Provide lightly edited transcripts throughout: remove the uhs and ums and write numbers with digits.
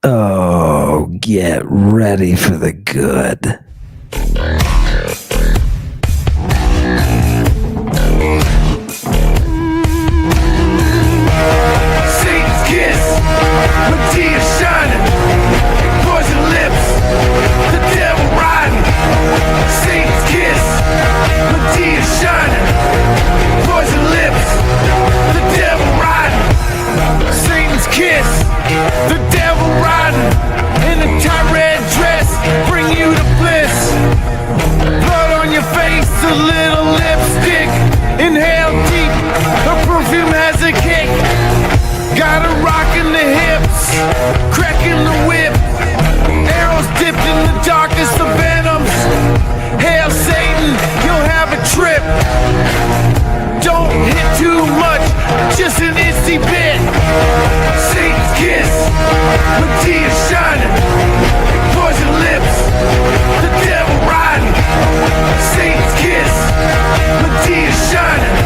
Oh, get ready for the good. Satan's kiss, Medea shining, poison lips, the devil riding. Satan's kiss, Medea shining, poison lips, the devil riding. Satan's kiss, the devil riding, in a tight red dress, bring you to bliss. Blood on your face, a little lipstick, inhale deep, her perfume has a kick. Got a rock in the hips, cracking the whip, arrows dipped in the darkest of venoms. Hail Satan, you'll have a trip. Don't hit too much, just an itsy bit. Satan's kiss, Medea shining, poison lips, the devil riding. Satan's kiss, Medea shining,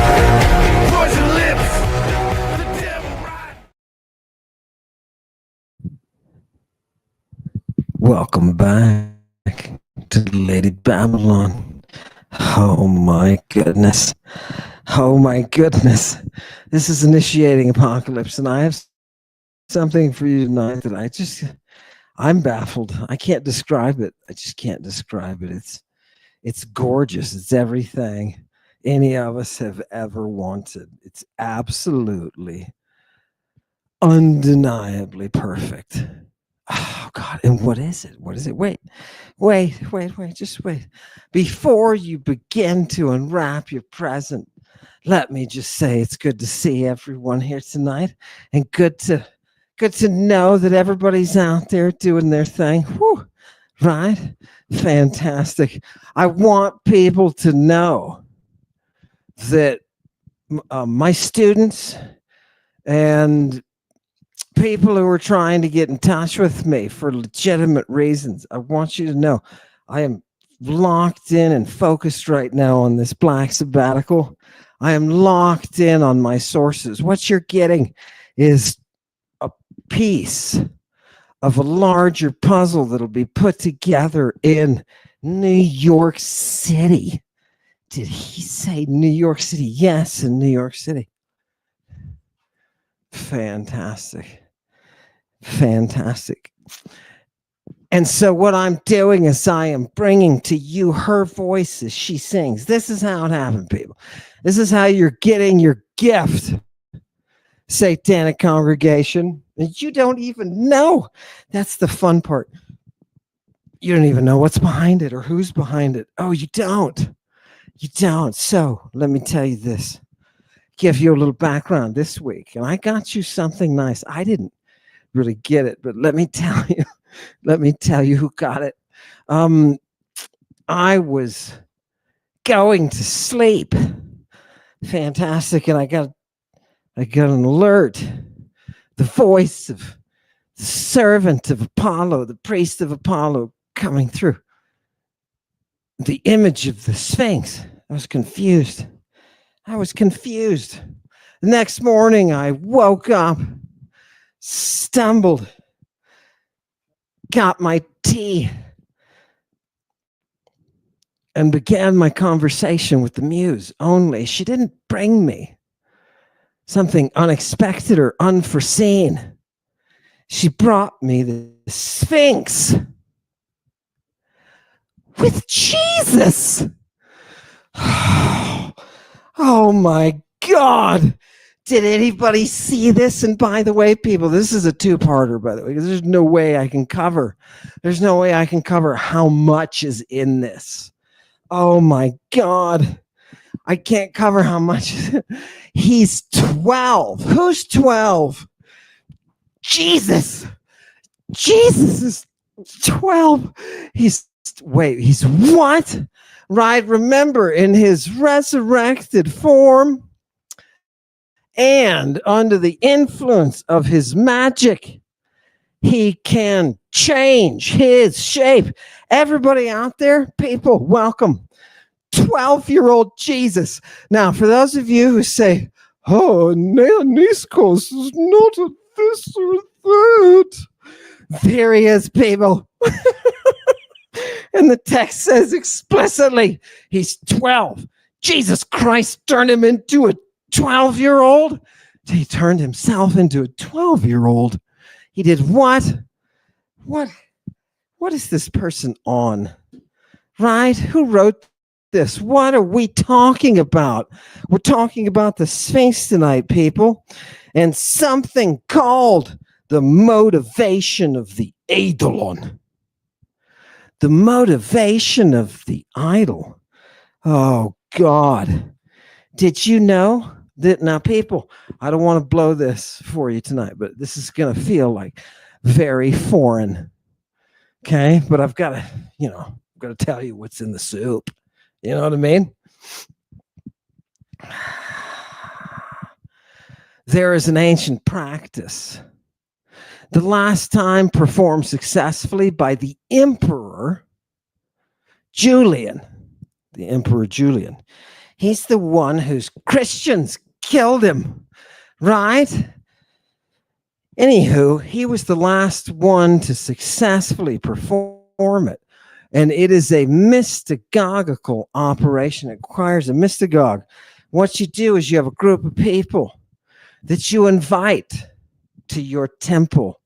poison lips, the devil riding. Welcome back to Lady Babylon. Oh my goodness. Oh my goodness. This is Initiating Apocalypse, and I have something for you tonight that I'm baffled. I can't describe it. I just can't describe it. It's gorgeous. It's everything any of us have ever wanted. It's absolutely, undeniably perfect. Oh God. And what is it? What is it? Wait, just wait. Before you begin to unwrap your present, let me just say it's good to see everyone here tonight, and good to know that everybody's out there doing their thing. Whew, right? Fantastic. I want people to know that my students and people who are trying to get in touch with me for legitimate reasons, I want you to know I am locked in and focused right now on this black sabbatical. I am locked in on my sources. What you're getting is a piece of a larger puzzle that'll be put together in New York City. Did he say New York City? Yes, in New York City. Fantastic. Fantastic. And so what I'm doing is I am bringing to you her voice as she sings. This is how it happened, people. This is how you're getting your gift, satanic congregation. And you don't even know. That's the fun part. You don't even know what's behind it or who's behind it. Oh, you don't. You don't. So let me tell you this. Give you a little background this week. And I got you something nice. I didn't really get it, but let me tell you. Let me tell you who got it. I was going to sleep. Fantastic. And I got an alert. The voice of the servant of Apollo, the priest of Apollo, coming through. The image of the Sphinx. I was confused. The next morning, I woke up, stumbled, got my tea, and began my conversation with the muse. Only she didn't bring me something unexpected or unforeseen. She brought me the Sphinx with Jesus. Oh my God. Did anybody see this? And by the way, people, this is a two-parter, by the way, because there's no way I can cover how much is in this. Oh my God. I can't cover how much. He's 12. Who's 12? Jesus. Jesus is 12. He's what? Right? Remember, in his resurrected form, and under the influence of his magic, he can change his shape. Everybody out there, people, welcome. 12-year-old Jesus. Now, for those of you who say, oh, Niskos is not a this or that, Here he is, people. And the text says explicitly, he's 12. Jesus Christ turned him into a 12-year-old. He turned himself into a 12-year-old. He did what? What is this person on? Right? Who wrote this? What are we talking about? We're talking about the Sphinx tonight, people, and something called the motivation of the eidolon. The motivation of the idol. Oh, God. Did you know that? Now, people, I don't want to blow this for you tonight, but this is going to feel like very foreign. Okay? But I've got to, I've got to tell you what's in the soup. You know what I mean? There is an ancient practice. The last time performed successfully by the Emperor Julian. The Emperor Julian. He's the one whose Christians killed him, right? Anywho, he was the last one to successfully perform it. And it is a mystagogical operation. It requires a mystagogue. What you do is you have a group of people that you invite to your temple,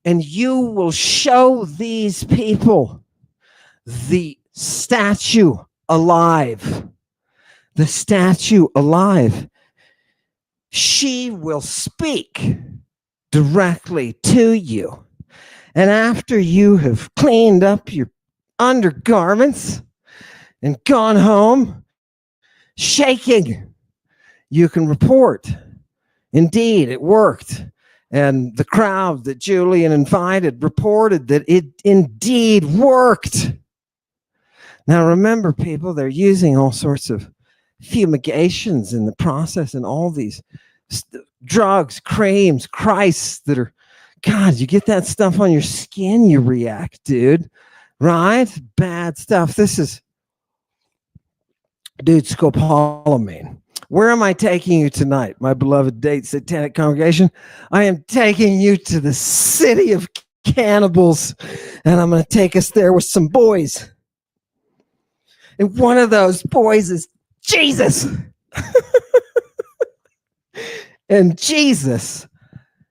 and you will show these people the statue alive. The statue alive. She will speak directly to you. And after you have cleaned up your undergarments and gone home shaking, you can report, indeed, it worked. And the crowd that Julian invited reported that it indeed worked. Now, remember, people, they're using all sorts of fumigations in the process and all these drugs, creams, Christ that are, God, you get that stuff on your skin, you react, dude. Right? Bad stuff. This is, dude, scopolamine. Where am I taking you tonight, my beloved date satanic congregation? I am taking you to the city of cannibals, and I'm going to take us there with some boys. And one of those boys is Jesus. And Jesus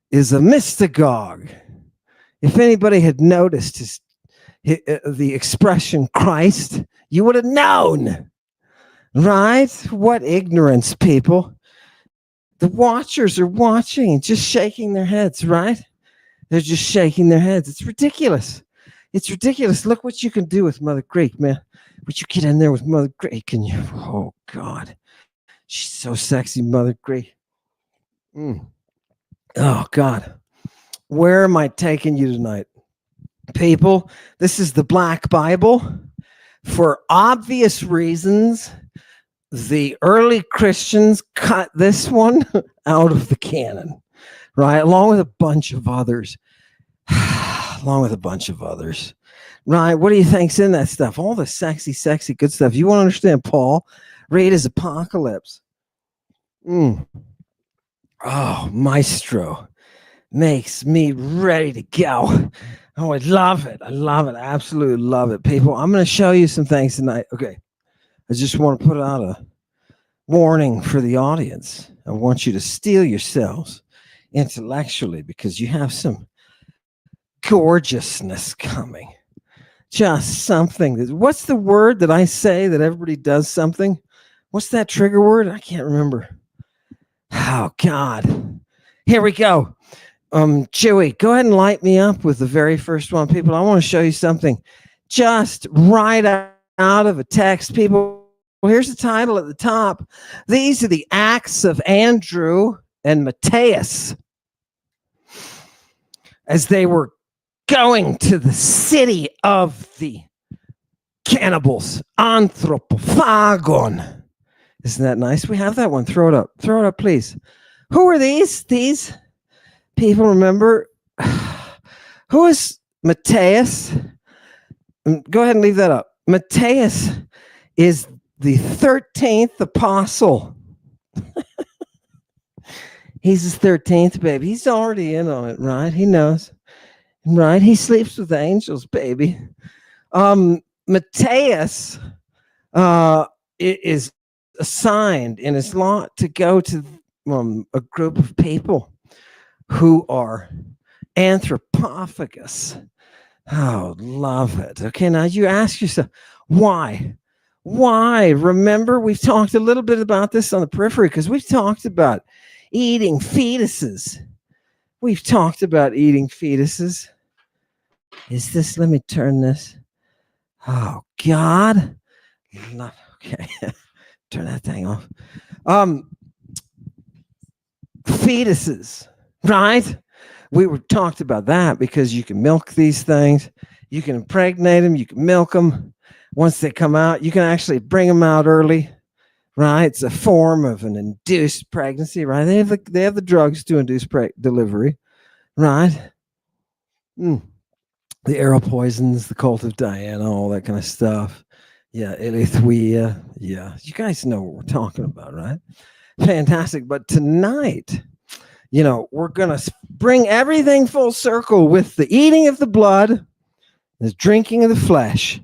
is a mystagogue. If anybody had noticed the expression Christ, you would have known. Right? What ignorance, people. The watchers are watching and just shaking their heads, right? They're just shaking their heads. It's ridiculous. It's ridiculous. Look what you can do with Mother Greek, man. What you get in there with Mother Greek, can you? Oh, God. She's so sexy, Mother Greek. Oh, God. Where am I taking you tonight? People, this is the Black Bible. For obvious reasons, the early Christians cut this one out of the canon, right? Along with a bunch of others. Right? What do you think's in that stuff? All the sexy, sexy, good stuff. You want to understand Paul? Read his Apocalypse. Oh, Maestro. Makes me ready to go. Oh, I love it. I love it. I absolutely love it. People, I'm going to show you some things tonight. Okay. I just want to put out a warning for the audience. I want you to steel yourselves intellectually because you have some gorgeousness coming. Just something. What's the word that I say that everybody does something? What's that trigger word? I can't remember. Oh, God. Here we go. Chewy, go ahead and light me up with the very first one. People, I want to show you something just right out of a text. People, well, here's the title at the top. These are the acts of Andrew and Matus as they were going to the city of the cannibals, Anthropophagon. Isn't that nice? We have that one. Throw it up. Throw it up, please. Who are these? These people, remember? Who is Matus? Go ahead and leave that up. Matus is the 13th apostle. He's his 13th baby. He's already in on it, right? He knows. right? He sleeps with angels, baby. Matthias is assigned in his lot to go to a group of people who are anthropophagus. Oh, love it. Okay, now you ask yourself, why? Why? Remember, we've talked a little bit about this on the periphery because we've talked about eating fetuses. We've talked about eating fetuses. Is this, let me turn this. Oh, God. Okay. Turn that thing off. Fetuses, right? We were talked about that because you can milk these things. You can impregnate them. You can milk them. Once they come out, you can actually bring them out early, right? It's a form of an induced pregnancy, right? They have the drugs to induce delivery, right? The arrow poisons, the cult of Diana, all that kind of stuff. Yeah, Elithwea. Yeah, you guys know what we're talking about, right? Fantastic. But tonight, we're going to bring everything full circle with the eating of the blood, the drinking of the flesh,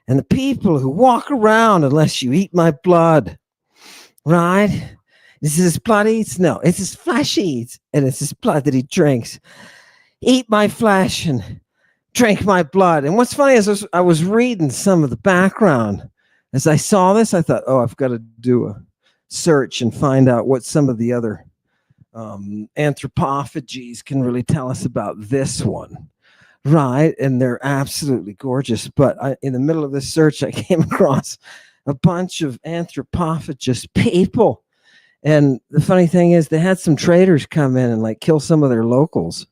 and the people who walk around unless you eat my blood, right? Is his blood eats? No, it's his flesh eats, and it's his blood that he drinks. Eat my flesh and drink my blood. And what's funny is I was reading some of the background. As I saw this, I thought, I've got to do a search and find out what some of the other anthropophagies can really tell us about this one, right? And they're absolutely gorgeous. But in the middle of this search, I came across a bunch of anthropophagous people. And the funny thing is they had some traders come in and kill some of their locals,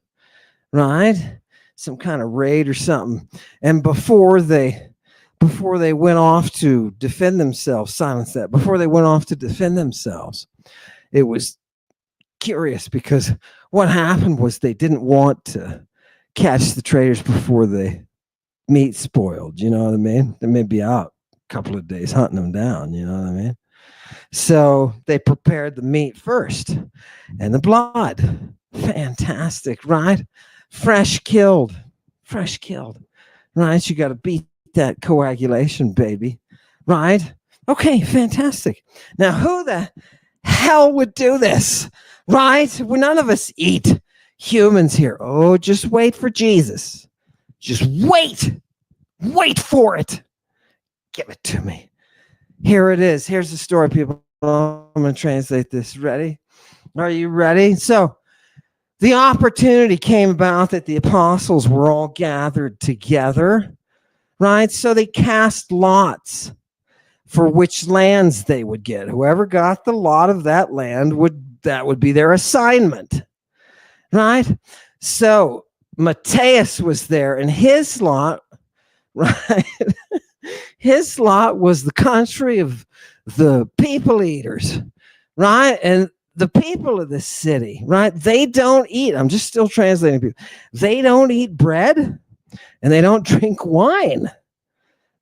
right? Some kind of raid or something. And before they went off to defend themselves, silence that, before they went off to defend themselves, it was curious because what happened was they didn't want to catch the traders before the meat spoiled. You know what I mean? They may be out a couple of days hunting them down. You know what I mean? So they prepared the meat first and the blood. Fantastic, right? Fresh killed, right? You got to beat that coagulation, baby, right? Okay, fantastic. Now, who the hell would do this, right? Well, none of us eat humans here. Oh, just wait for Jesus. Just wait for it. Give it to me. Here it is. Here's the story, people. I'm going to translate this. Ready? Are you ready? So the opportunity came about that the apostles were all gathered together, right? So they cast lots for which lands they would get. Whoever got the lot of that land would be their assignment, right? So Matthias was there, and his lot, right? His lot was the country of the people eaters, right? And the people of this city, right? They don't eat. I'm just still translating people. They don't eat bread and they don't drink wine,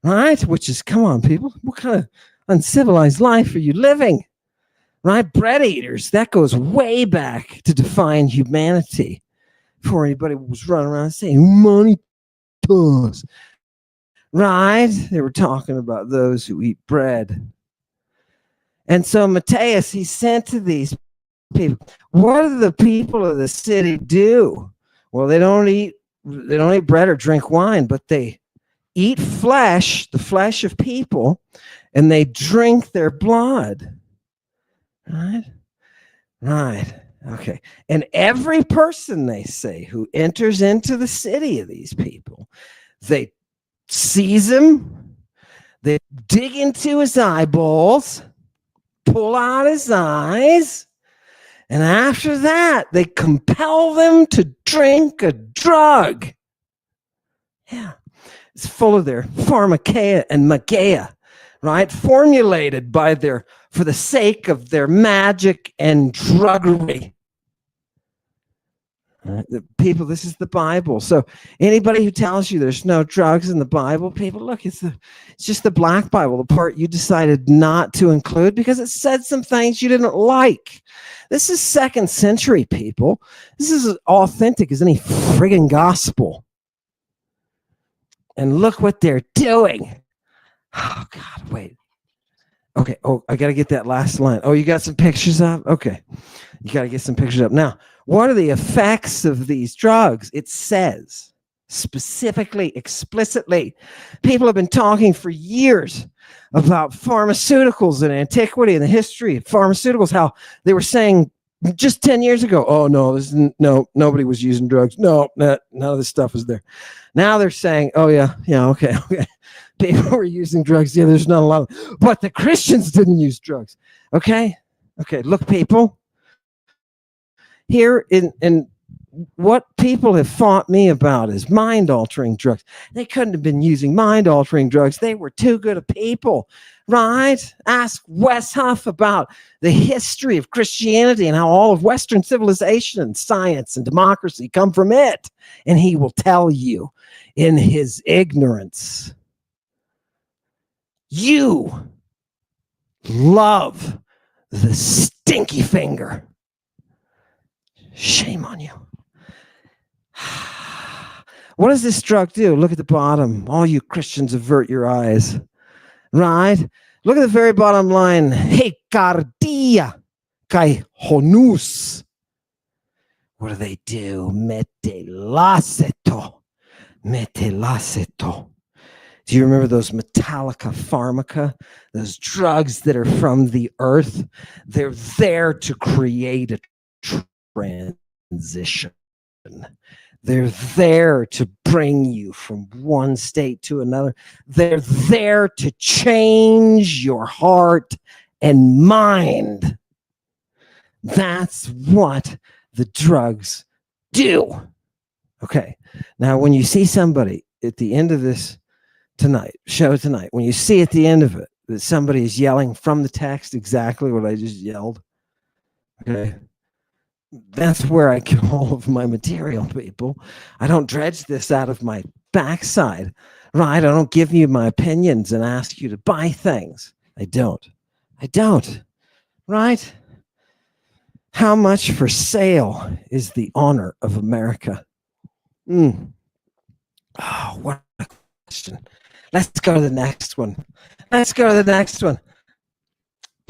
right? Which is, come on, people. What kind of uncivilized life are you living, right? Bread eaters. That goes way back to define humanity before anybody was running around saying money toss, right? They were talking about those who eat bread. And so Matthias, he sent to these people. What do the people of the city do? Well, they don't eat bread or drink wine, but they eat flesh, the flesh of people, and they drink their blood. Right? Okay. And every person, they say, who enters into the city of these people, they seize him, they dig into his eyeballs, pull out his eyes, and after that, they compel them to drink a drug. Yeah. It's full of their pharmakeia and mageia, right? Formulated for the sake of their magic and druggery. Right? The people, this is the Bible. So anybody who tells you there's no drugs in the Bible, people, look, it's just the Black Bible, the part you decided not to include because it said some things you didn't like. This is 2nd century, people. This is as authentic as any friggin' gospel. And look what they're doing. Oh, God, wait. Okay. Oh, I got to get that last line. Oh, you got some pictures up? Okay. You got to get some pictures up. Now, what are the effects of these drugs? It says specifically, explicitly. People have been talking for years about pharmaceuticals and antiquity and the history of pharmaceuticals, how they were saying just 10 years ago, oh, no, nobody was using drugs. No, none of this stuff was there. Now they're saying, oh, yeah, okay. People were using drugs. Yeah, there's not a lot of, but the Christians didn't use drugs. Okay, look, people. Here in what people have fought me about is mind-altering drugs. They couldn't have been using mind-altering drugs. They were too good of people, right? Ask Wes Huff about the history of Christianity and how all of Western civilization and science and democracy come from it. And he will tell you in his ignorance, you love the stinky finger. Shame on you. What does this drug do? Look at the bottom. All you Christians, avert your eyes. Right? Look at the very bottom line. Hecardia kai honus. What do they do? Metelaceto. Do you remember those Metallica pharmaca? Those drugs that are from the earth? They're there to create a transition. They're there to bring you from one state to another. They're there to change your heart and mind. That's what the drugs do. Okay. Now, when you see somebody at the end of this show tonight, when you see at the end of it that somebody is yelling from the text exactly what I just yelled, okay, that's where I get all of my material, people. I don't dredge this out of my backside, right? I don't give you my opinions and ask you to buy things. I don't, right? How much for sale is the honor of America? Oh, what a question. Let's go to the next one.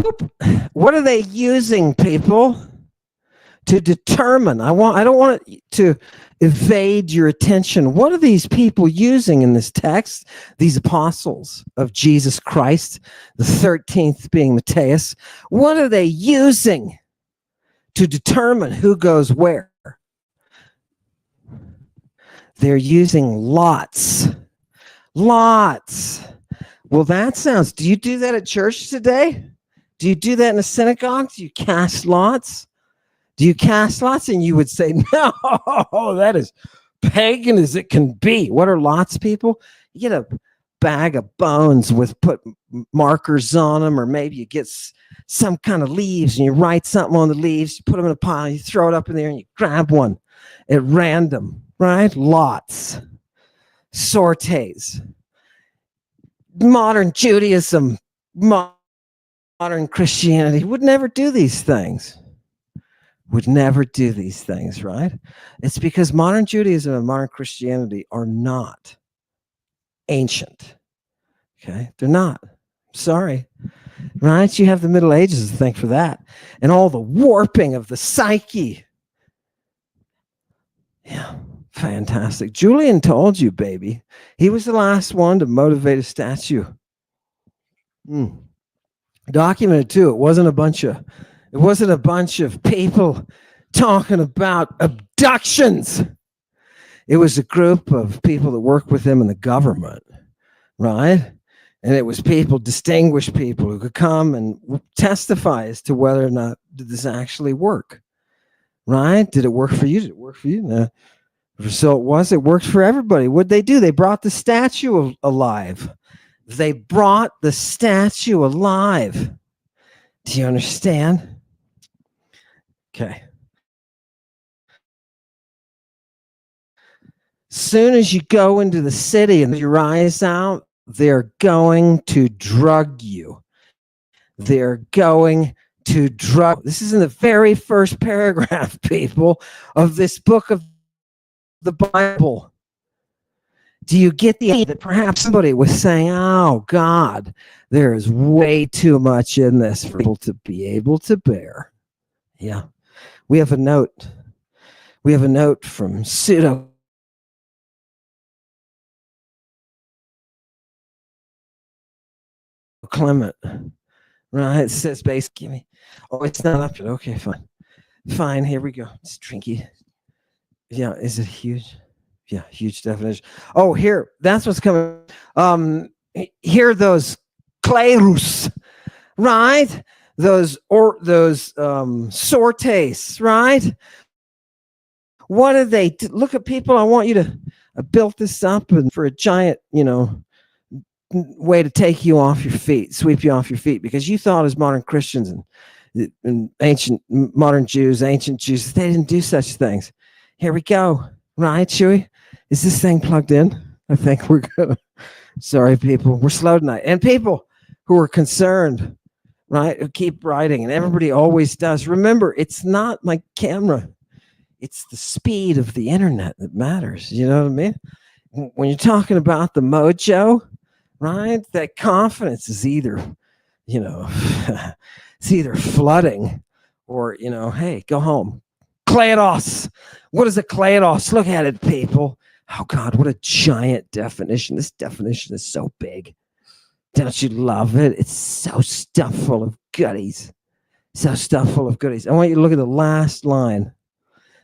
Boop. What are they using, people? To determine, I don't want it to evade your attention. What are these people using in this text? These apostles of Jesus Christ, the 13th being Matthias. What are they using to determine who goes where? They're using lots. Well, that sounds, do you do that at church today? Do you do that in a synagogue? Do you cast lots? Do you cast lots? And you would say, no, that is pagan as it can be. What are lots, people? You get a bag of bones with put markers on them, or maybe you get some kind of leaves and you write something on the leaves, you put them in a pile, you throw it up in there and you grab one at random, right? Lots. Sortes. Modern Judaism, modern Christianity would never do these things. Right? It's because modern Judaism and modern Christianity are not ancient. Okay? They're not. Sorry. Right? You have the Middle Ages to thank for that. And all the warping of the psyche. Yeah. Fantastic. Julian told you, baby. He was the last one to motivate a statue. Documented too. It wasn't a bunch of people talking about abductions. It was a group of people that work with him in the government, right? And it was distinguished people who could come and testify as to whether or not did this actually work, right? Did it work for you? Did it work for you? No. So it worked for everybody. What'd they do? They brought the statue alive. Do you understand? Okay. Soon as you go into the city and your eyes out, they're going to drug you. This is in the very first paragraph, people, of this book of the Bible. Do you get the idea that perhaps somebody was saying, oh God, there is way too much in this for people to be able to bear? Yeah. We have a note. We have a note from Pseudo Clement. Right? It says base, give me. Oh, it's not up yet. Okay, fine. Fine, here we go. It's trinky. Yeah, is it huge? Yeah, huge definition. Oh, here, that's what's coming. Here those clarus, right? Those sortes, right? What do they look at people? I want you to build this up and for a giant, way to take you off your feet, sweep you off your feet, because you thought as modern Christians and ancient modern Jews, ancient Jews, they didn't do such things. Here we go. Right, Chewy? Is this thing plugged in? I think we're good. Sorry, people. We're slow tonight. And people who are concerned, right, who keep writing, and everybody always does. Remember, it's not my camera. It's the speed of the internet that matters. You know what I mean? When you're talking about the mojo, right, that confidence is either, it's either flooding or, hey, go home. Kleros. What is a kleros? Look at it, people. Oh, God, what a giant definition. This definition is so big. Don't you love it? It's so stuffed full of goodies. So stuffed full of goodies. I want you to look at the last line.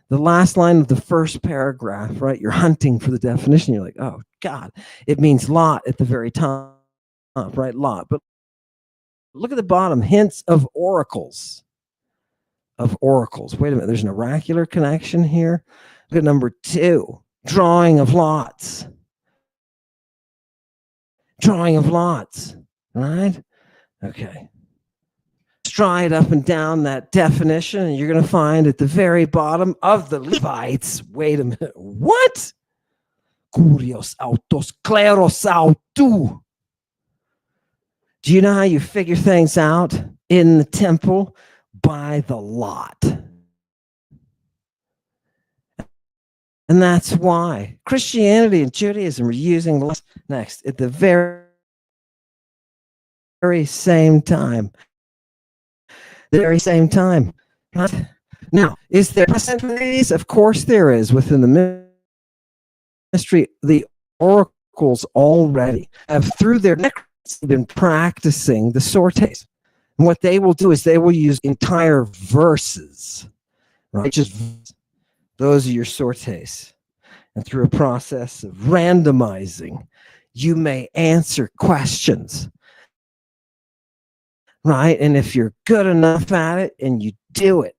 The last line of the first paragraph, right? You're hunting for the definition. You're like, oh, God, it means lot at the very top, right? Lot. But look at the bottom, hints of oracles. Of oracles. Wait a minute, there's an oracular connection here. Look at number 2, drawing of lots. Drawing of lots, right? Okay. Stride up and down that definition, and you're going to find at the very bottom of the Levites. Wait a minute. What? Curios autos, kleros autou. Do you know how you figure things out in the temple? By the lot. And that's why Christianity and Judaism are using the next at the very same time. The very same time. Right? Now, is there precedent for these? Of course there is. Within the mystery, the oracles already have, through their necromancy, been practicing the sortes. And what they will do is they will use entire verses, right? Just those are your sortes. And through a process of randomizing, you may answer questions, right? And if you're good enough at it and you do it,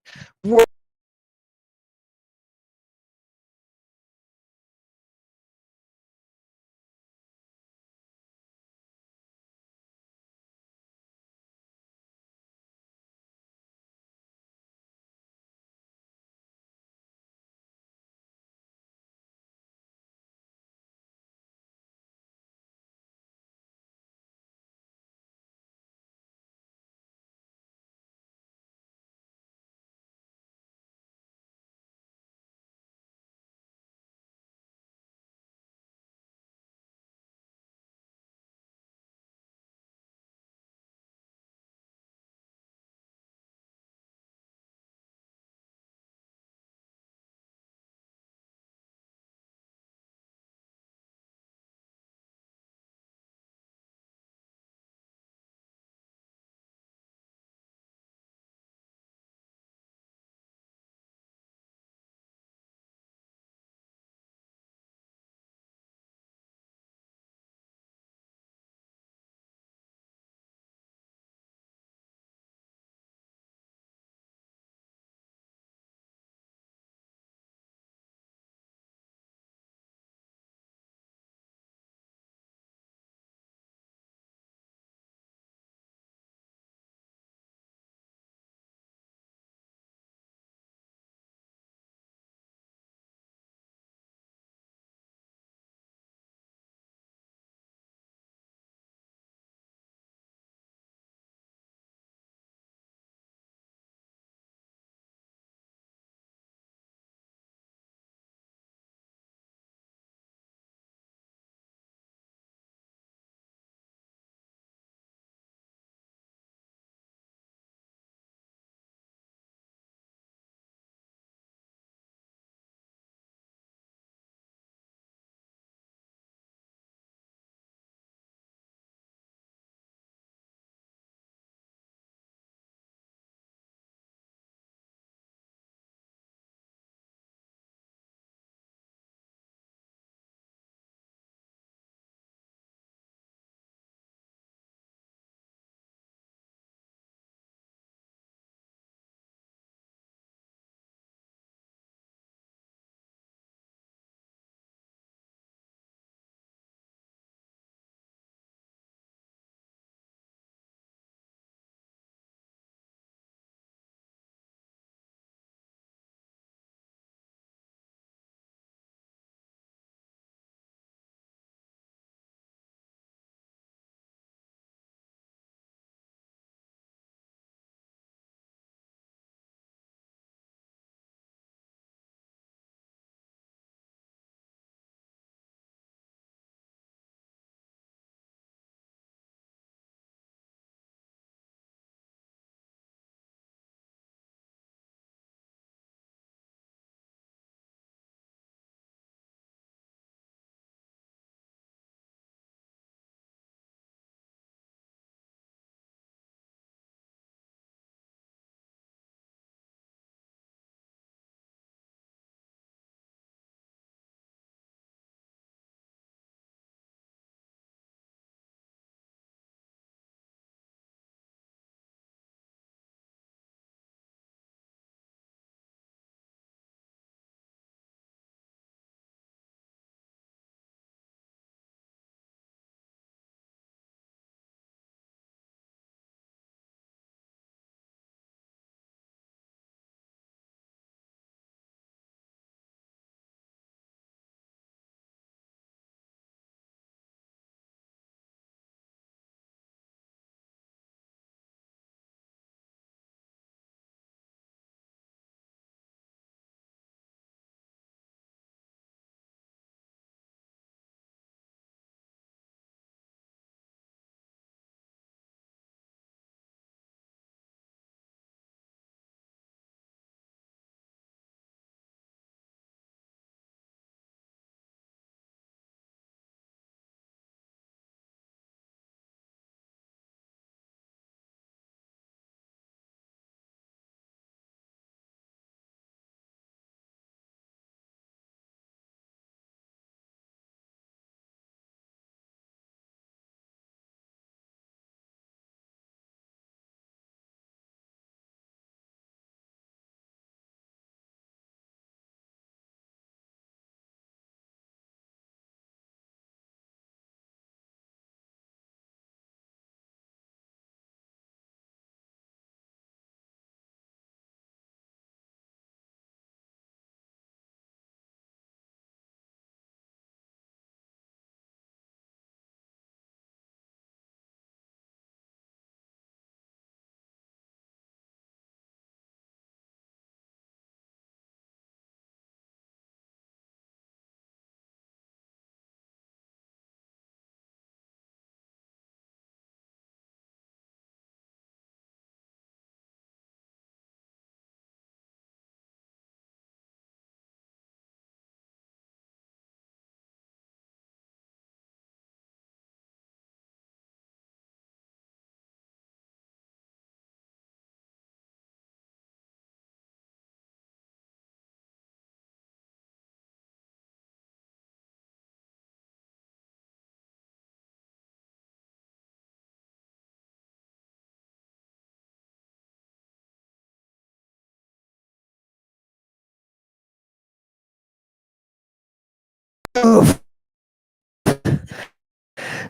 Poof.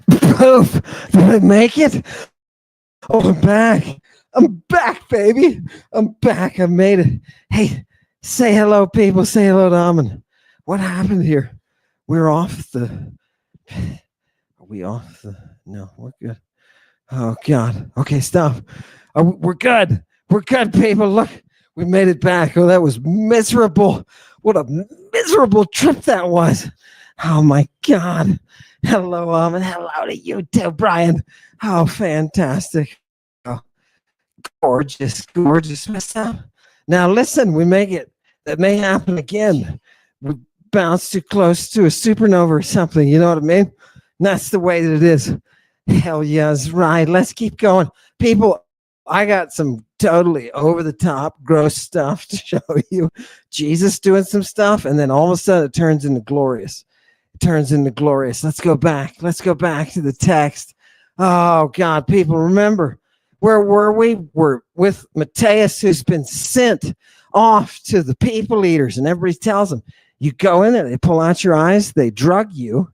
Poof. Did I make it? Oh, I'm back. I'm back, baby. I'm back. I made it. Hey, say hello, people. Say hello to Amin. What happened here? We're off the. Are we off the? No, we're good. Oh, God. Okay, stop. We're good. We're good, people. Look, we made it back. Oh, that was miserable. What a miserable trip that was. Oh, my God. Hello, Amin. Hello to you too, Brian. Oh, fantastic. Oh, gorgeous, gorgeous. Now, listen, we make it. That may happen again. We bounce too close to a supernova or something. You know what I mean? And that's the way that it is. Hell yes, right. Let's keep going. People, I got some totally over the top gross stuff to show you. Jesus doing some stuff, and then all of a sudden it turns into glorious. It turns into glorious. Let's go back. Let's go back to the text. Oh, God, people, remember, where were we? We're with Matthias, who's been sent off to the people eaters, and everybody tells him, you go in there, they pull out your eyes, they drug you,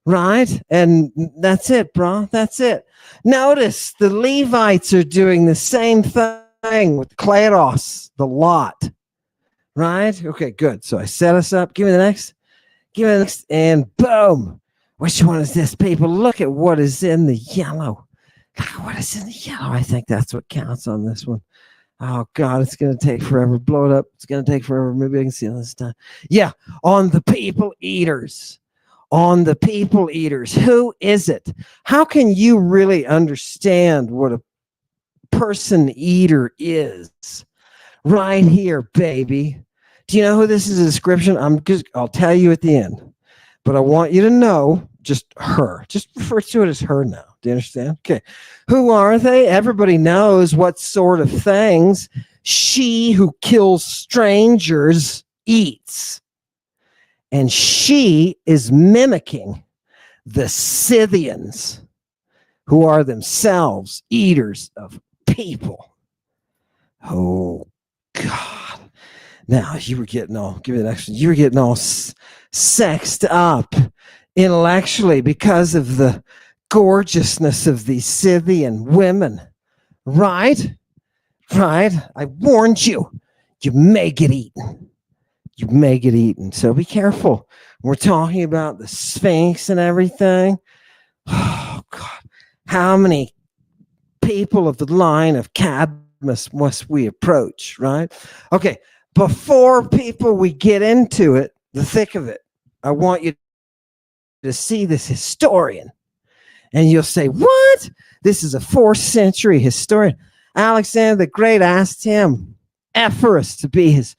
right? And that's it, bro. That's it. Notice the Levites are doing the same thing with Kleros, the lot, right? Okay, good. So I set us up. Give me the next. Give me the next. And boom. Which one is this, people? Look at what is in the yellow. Look at what is in the yellow. I think that's what counts on this one. Oh, God, it's going to take forever. Blow it up. It's going to take forever. Maybe I can see it this time. Yeah, on the people eaters. On the people eaters. Who is it? How can you really understand what a person eater is? Right here, baby. Do you know who this is a description? I'll tell you at the end. But I want you to know just her. Just refer to it as her now. Do you understand? Okay. Who are they? Everybody knows what sort of things she who kills strangers eats. And she is mimicking the Scythians, who are themselves eaters of people. Oh, God. Now, you were getting all, give me the next one. You were getting all sexed up intellectually because of the gorgeousness of these Scythian women. Right? Right? I warned you. You may get eaten. You may get eaten. So be careful. We're talking about the Sphinx and everything. Oh, God. How many people of the line of Cadmus must we approach, right? Okay. Before we get into it, the thick of it, I want you to see this historian. And you'll say, what? This is a 4th century historian. Alexander the Great asked him, Ephorus, to be his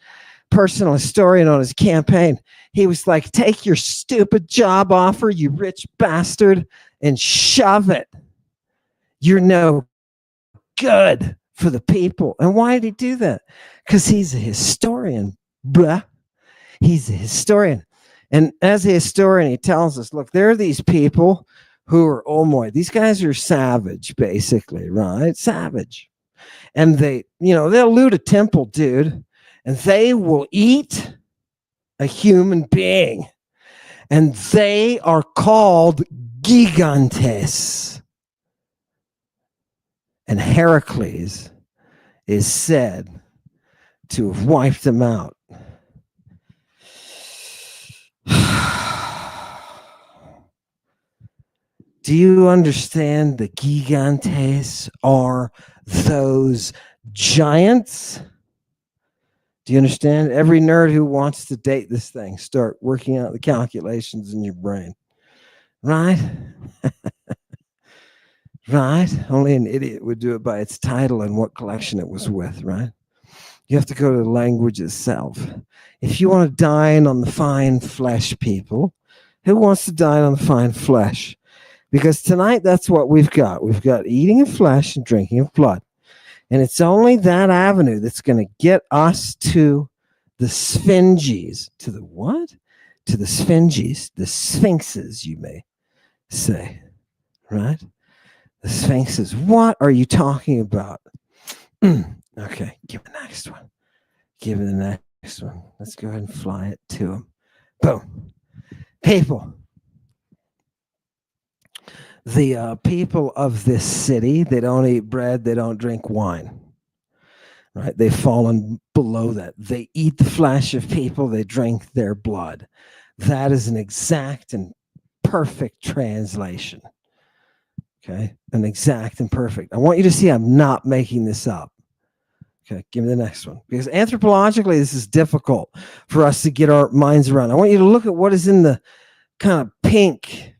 personal historian on his campaign. He was like, take your stupid job offer, you rich bastard, and shove it. You're no good for the people. And why did he do that? Because he's a historian, bruh. He's a historian. And as a historian, he tells us, look, there are these people who are Omoid. These guys are savage, basically, right? Savage. And they, they'll loot a temple, dude, and they will eat a human being. And they are called gigantes. And Heracles is said to have wiped them out. Do you understand the gigantes are those giants? Do you understand? Every nerd who wants to date this thing, start working out the calculations in your brain. Right? Right? Only an idiot would do it by its title and what collection it was with, right? You have to go to the language itself. If you want to dine on the fine flesh, people, who wants to dine on the fine flesh? Because tonight, that's what we've got. We've got eating of flesh and drinking of blood. And it's only that avenue that's going to get us to the Sphinges. To the what? To the Sphinges. The Sphinxes, you may say. Right? The Sphinxes. What are you talking about? Okay, give me the next one. Give me the next one. Let's go ahead and fly it to him. Boom. People, the people of this city, they don't eat bread, they don't drink wine. Right? They've fallen below that. They eat the flesh of people, they drink their blood. That is an exact and perfect translation. Okay? An exact and perfect. I want you to see I'm not making this up. Okay, give me the next one. Because anthropologically, this is difficult for us to get our minds around. I want you to look at what is in the kind of pink.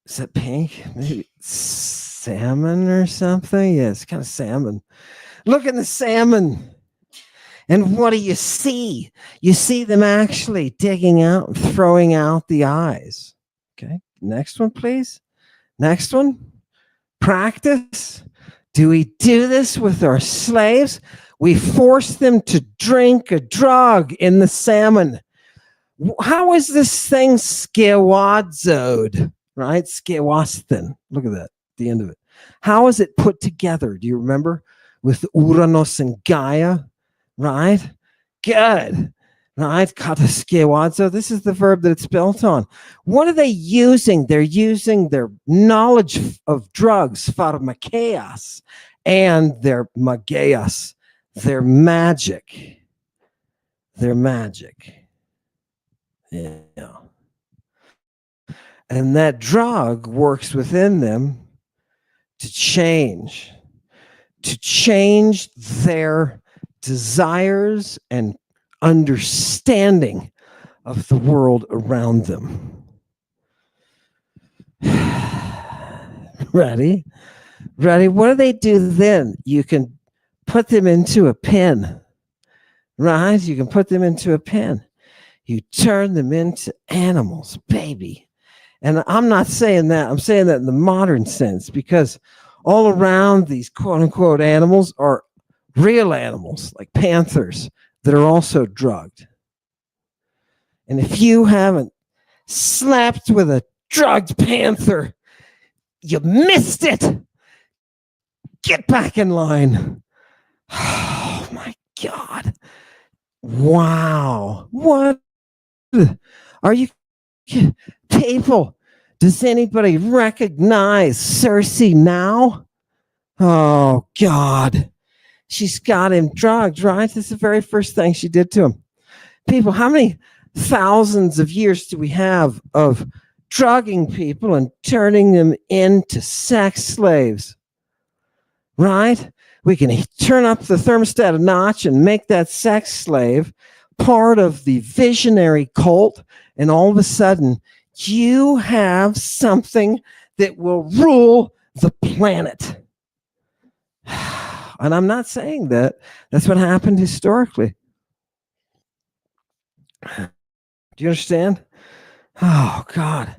Is that pink? Maybe salmon or something? Yeah, it's kind of salmon. Look at the salmon. And what do you see? You see them actually digging out and throwing out the eyes. Okay, next one, please. Next one. Practice. Do we do this with our slaves? We force them to drink a drug in the salmon. How is this thing skewazoed? Right? Skewastin. Look at that, the end of it. How is it put together? Do you remember? With Uranus and Gaia, right? Good. Right? Kataskewazo. This is the verb that it's built on. What are they using? They're using their knowledge of drugs, pharmakeas, and their mageas, their magic. Their magic. Yeah. And that drug works within them to change their desires and understanding of the world around them. Ready? What do they do then? You can put them into a pen, right? You can put them into a pen. You turn them into animals, baby. And I'm not saying that. I'm saying that in the modern sense, because all around these quote unquote animals are real animals like panthers that are also drugged. And if you haven't slept with a drugged panther, you missed it. Get back in line. Oh my God. Wow. What are you people? Does anybody recognize Cersei now? Oh God. She's got him drugged, right? That's the very first thing she did to him. People, how many thousands of years do we have of drugging people and turning them into sex slaves? Right? We can turn up the thermostat a notch and make that sex slave part of the visionary cult, and all of a sudden you have something that will rule the planet. And I'm not saying that. That's what happened historically. Do you understand? Oh, God.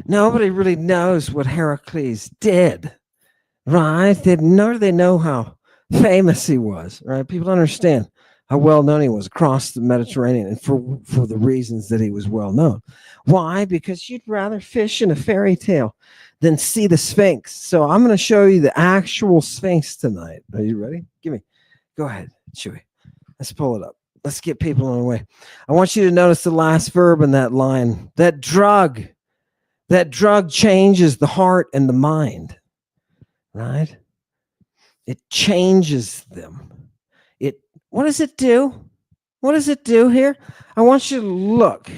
Nobody really knows what Heracles did, right? Nor do they know how famous he was, right? People understand how well known he was across the Mediterranean, and for the reasons that he was well known. Why? Because you'd rather fish in a fairy tale than see the Sphinx. So I'm going to show you the actual Sphinx tonight. Are you ready? Go ahead, Chewy. Let's pull it up. Let's get people on the way. I want you to notice the last verb in that line. That drug changes the heart and the mind, right? It changes them. What does it do? What does it do here? I want you to look.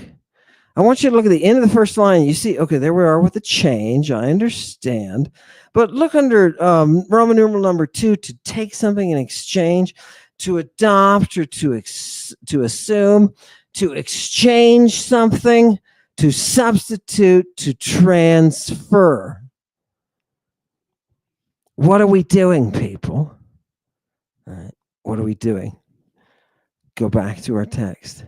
I want you to look at the end of the first line. You see, okay, there we are with the change. I understand. But look under Roman numeral number 2, to take something in exchange, to adopt or to assume, to exchange something, to substitute, to transfer. What are we doing, people? All right. What are we doing? Go back to our text.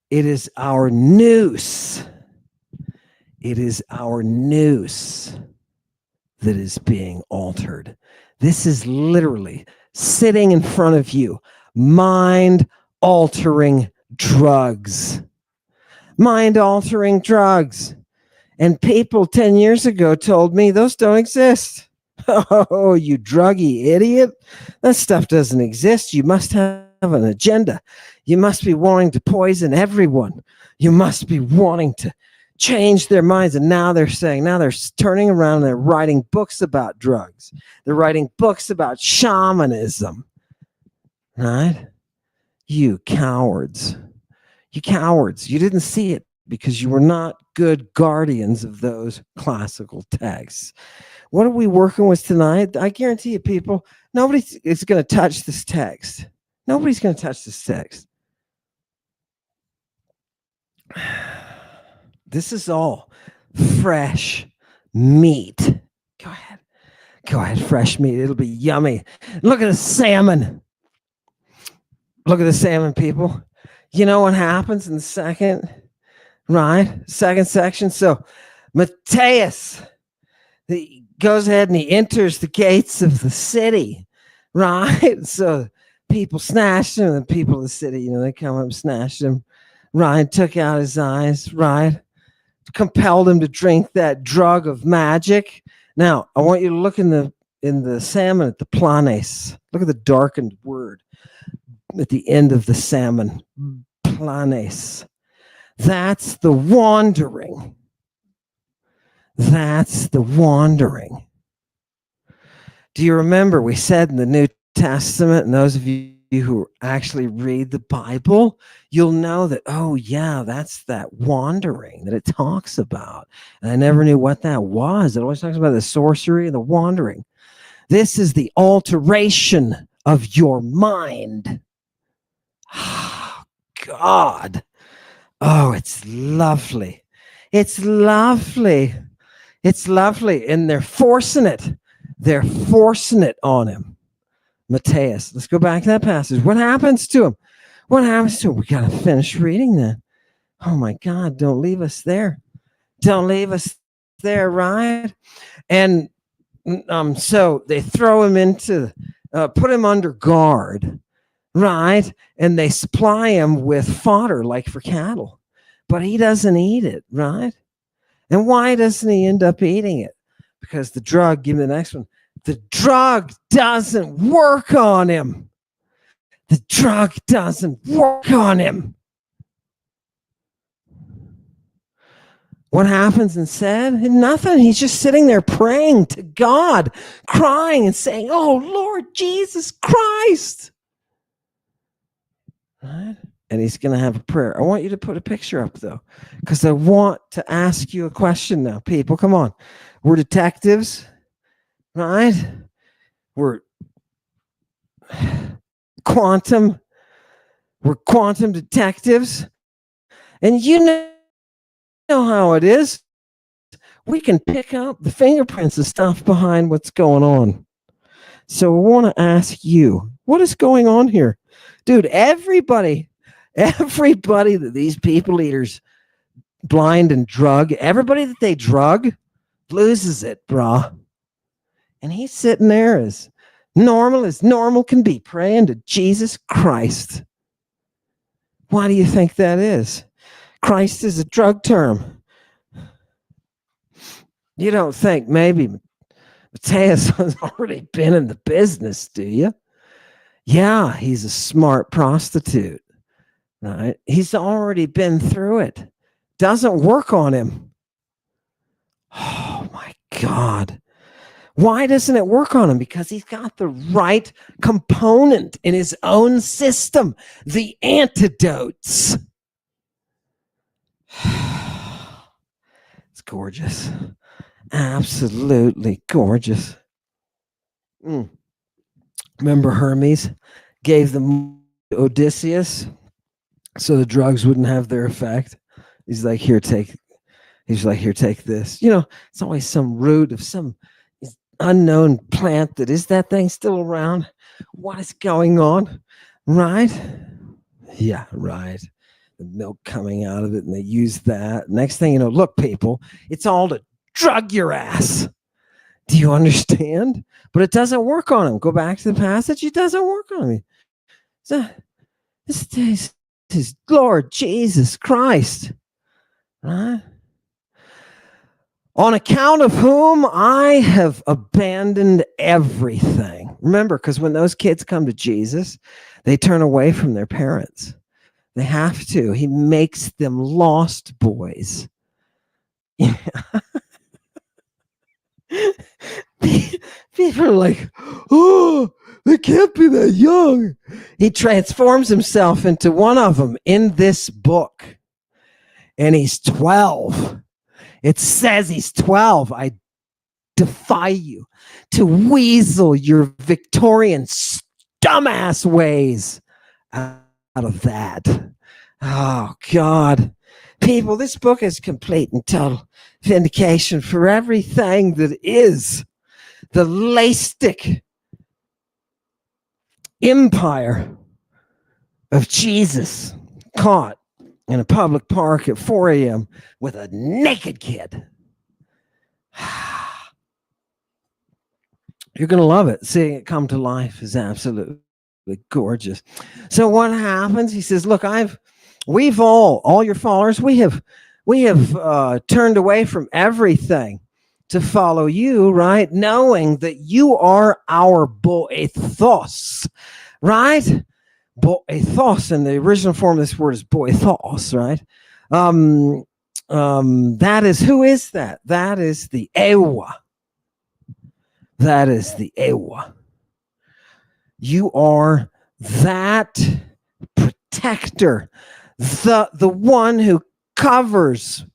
It is our nous. It is our nous that is being altered. This is literally sitting in front of you, mind-altering drugs. Mind-altering drugs. And people 10 years ago told me those don't exist. Oh, you druggy idiot. That stuff doesn't exist. You must have an agenda. You must be wanting to poison everyone. You must be wanting to change their minds. And now they're turning around and they're writing books about drugs. They're writing books about shamanism. Right? You cowards. You cowards. You didn't see it because you were not good guardians of those classical texts. What are we working with tonight? I guarantee you, people, nobody is going to touch this text. Nobody's going to touch this text. This is all fresh meat. Go ahead, fresh meat. It'll be yummy. Look at the salmon. Look at the salmon, people. You know what happens in the second, right? Second section. So Matus, he goes ahead and he enters the gates of the city, right? So people snatched him, and the people of the city, they come up and snatched him, right? Took out his eyes, right? Compelled him to drink that drug of magic. Now, I want you to look in the salmon at the planes. Look at the darkened word at the end of the salmon. Planes. That's the wandering. That's the wandering. Do you remember we said in the New Testament, and those of you who actually read the Bible, you'll know that, oh yeah, that's that wandering that it talks about. And I never knew what that was. It always talks about the sorcery and the wandering. This is the alteration of your mind. Oh, God. Oh, it's lovely. It's lovely. It's lovely. And they're forcing it. They're forcing it on him. Matus. Let's go back to that passage. What happens to him? What happens to him? We got to finish reading that. Oh my God, don't leave us there. Don't leave us there, right? And so they throw him put him under guard, right? And they supply him with fodder like for cattle, but he doesn't eat it, right? And why doesn't he end up eating it? Because the drug, give me the next one. The drug doesn't work on him. The drug doesn't work on him. What happens instead? Nothing. He's just sitting there praying to God, crying and saying, oh, Lord Jesus Christ. Right? And he's going to have a prayer. I want you to put a picture up, though, because I want to ask you a question now. People, come on. We're detectives, right? We're quantum detectives. And you know how it is. We can pick up the fingerprints and stuff behind what's going on. So I want to ask you, what is going on here? Dude, everybody that these people eaters blind and drug, everybody that they drug loses it, brah. And he's sitting there as normal can be, praying to Jesus Christ. Why do you think that is? Christ is a drug term. You don't think maybe Matus has already been in the business, do you? Yeah, he's a smart prostitute, right? He's already been through it. Doesn't work on him. Oh my God. Why doesn't it work on him? Because he's got the right component in his own system, the antidotes. It's gorgeous. Absolutely gorgeous. Remember Hermes gave them Odysseus so the drugs wouldn't have their effect. He's like, here, take this. It's always some root of some unknown plant is that thing still around? What is going on? Right? Yeah, right. The milk coming out of it, and they use that. Next thing you know, look, people, it's all to drug your ass. Do you understand? But it doesn't work on him. Go back to the passage. It doesn't work on him. So, this is Lord Jesus Christ. Right? On account of whom I have abandoned everything. Remember, because when those kids come to Jesus, they turn away from their parents. They have to. He makes them lost boys. People are like, oh, they can't be that young. He transforms himself into one of them in this book. And he's 12. It says he's 12. I defy you to weasel your Victorian dumbass ways out of that. Oh, God. People, this book is complete and total vindication for everything that is the Linguistic empire of Jesus caught in a public park at 4 a.m. with a naked kid. You're going to love it. Seeing it come to life is absolutely gorgeous. So what happens? He says, look, we've all your followers, we have turned away from everything to follow you, right? Knowing that you are our boethos, right? Boethos, and the original form of this word is boethos, right? That is, who is that? That is the Ewa. That is the Ewa. You are that protector, the one who covers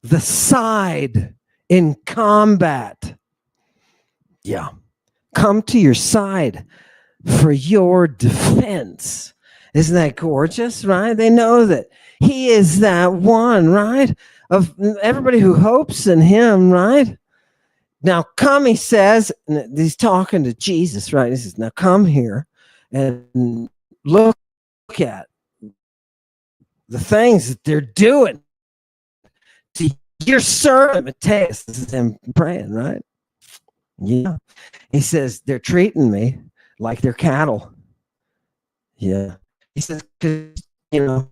the side in combat. Yeah. Come to your side for your defense. Isn't that gorgeous, right? They know that he is that one, right? Of everybody who hopes in him, right? Now come, he says, and he's talking to Jesus, right? He says, now come here and look at the things that they're doing to your servant Matthias. This is him praying, right? Yeah. He says, they're treating me like they're cattle. Yeah. He says, because, yeah.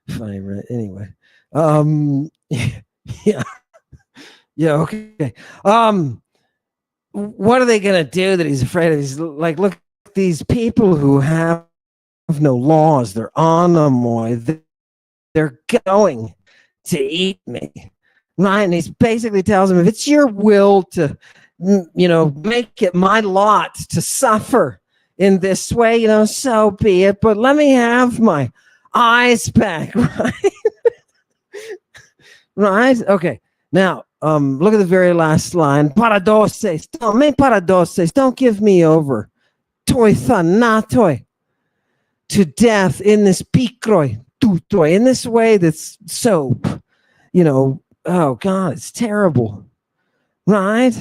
Funny, right? Anyway. Yeah. Yeah, okay. What are they going to do that he's afraid of? He's like, look, these people who have no laws, they're anomoi, they're going to eat me, right? And he basically tells him, if it's your will to, make it my lot to suffer in this way, so be it. But let me have my eyes back, right? Right? Okay. Now, look at the very last line. Paradoses, don't give me over. Toi thanatoi, to death in this pikroi, tutoi, in this way that's soap. Oh God, it's terrible. Right?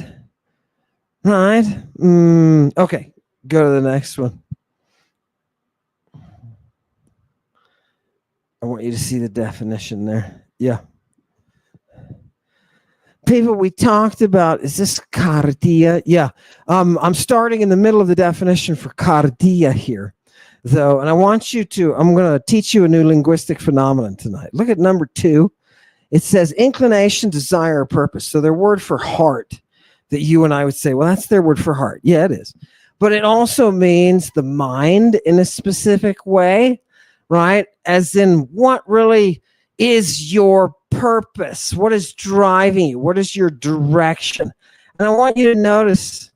Right? Okay, go to the next one. I want you to see the definition there. Yeah. People, we talked about, is this cardia? Yeah. I'm starting in the middle of the definition for cardia here, though, and I'm going to teach you a new linguistic phenomenon tonight. Look at number 2. It says inclination, desire, or purpose. So their word for heart, that you and I would say, well, that's their word for heart. Yeah, it is. But it also means the mind in a specific way, right? As in, what really is your purpose? What is driving you? What is your direction? And I want you to notice,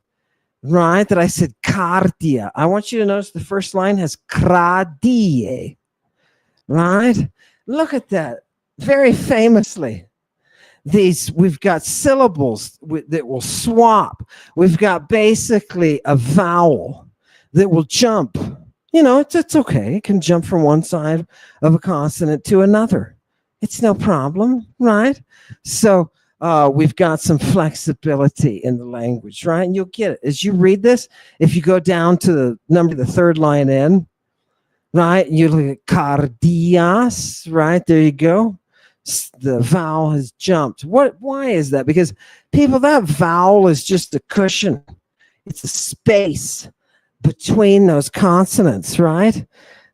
right, that I said cardia. I want you to notice the first line has cradie, right? Look at that. Very famously, we've got syllables that will swap. We've got basically a vowel that will jump. It's okay. It can jump from one side of a consonant to another. It's no problem, right? So we've got some flexibility in the language, right? And you'll get it. As you read this, if you go down to the third line in, right, you look at cardias, right? There you go. The vowel has jumped. Why is that? Because people, that vowel is just a cushion. It's a space between those consonants, right?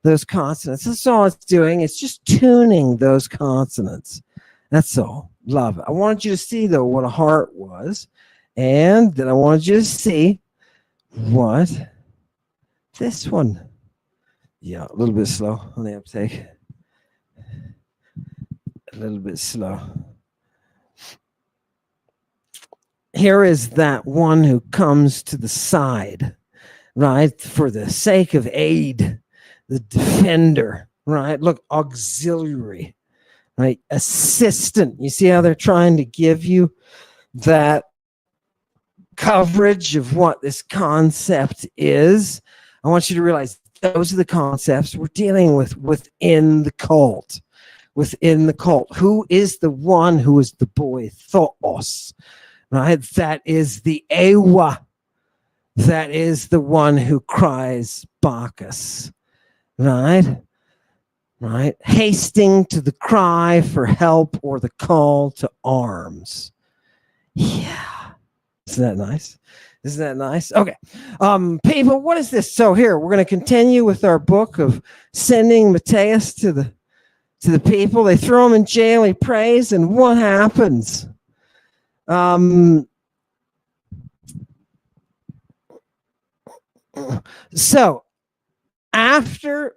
Those consonants. That's all it's doing. It's just tuning those consonants. That's all. Love it. I wanted you to see, though, what a heart was. And then I wanted you to see what this one. Yeah, a little bit slow on the uptake. A little bit slow. Here is that one who comes to the side, right? For the sake of aid, the defender, right? Look, auxiliary, right? Assistant. You see how they're trying to give you that coverage of what this concept is? I want you to realize those are the concepts we're dealing with within the cult. Within the cult, who is the one who is the boy Thoos, right? That is the Ewa. That is the one who cries Bacchus, right? Right? Hasting to the cry for help or the call to arms. Yeah. Isn't that nice? Isn't that nice? Okay. People, what is this? So here, we're going to continue with our book of sending Matthias to the people. They throw him in jail. He prays, and what happens? So after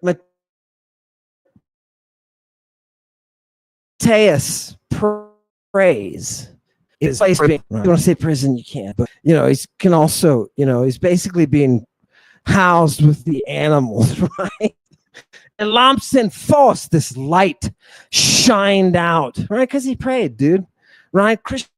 Matthias prays, his place being, you want to say prison, you can't, but he can also, he's basically being housed with the animals, right? And lamps and force, this light shined out, right? Because he prayed, dude, right? Christian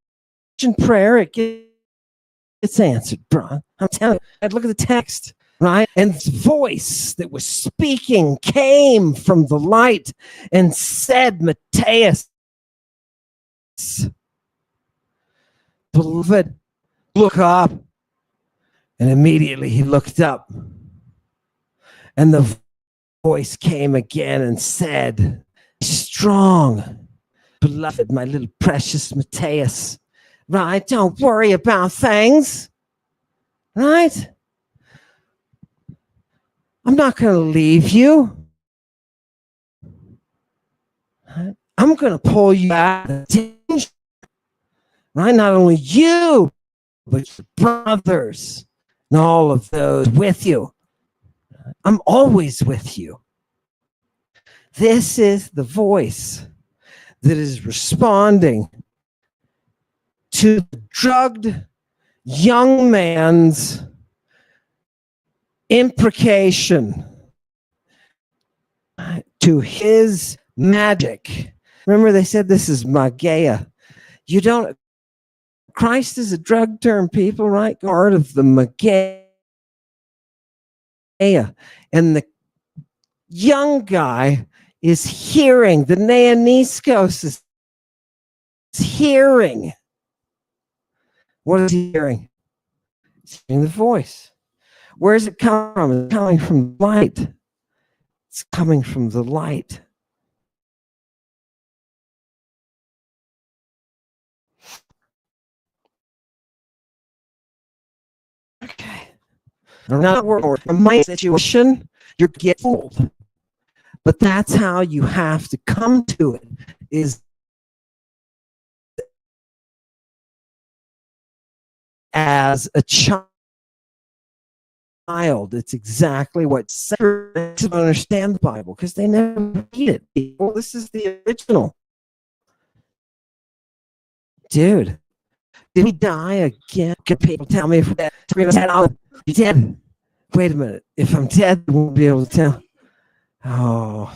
prayer, it gets answered, bro. I'm telling you, look at the text, right? And the voice that was speaking came from the light and said, Matthias, beloved, look up. And immediately he looked up, and the voice came again and said, strong, beloved, my little precious Matthias, right? Don't worry about things, right? I'm not going to leave you. Right? I'm going to pull you out of danger, right? Not only you, but your brothers and all of those with you. I'm always with you. This is the voice that is responding to the drugged young man's imprecation to his magic. Remember, they said this is magia. Christ is a drug term, people, right? Part of the magia. And the young guy is hearing, the Neoniskos is hearing. What is he hearing? He's hearing the voice. Where is it coming from? It's coming from light. It's coming from the light. Okay. Now we're in my situation, you're getting fooled. But that's how you have to come to it, is as a child. It's exactly what saints don't understand the Bible because they never read it. Well, this is the original. Dude, did he die again? Can people tell me if we're dead? You dead? Wait a minute. If I'm dead, we won't be able to tell. Oh.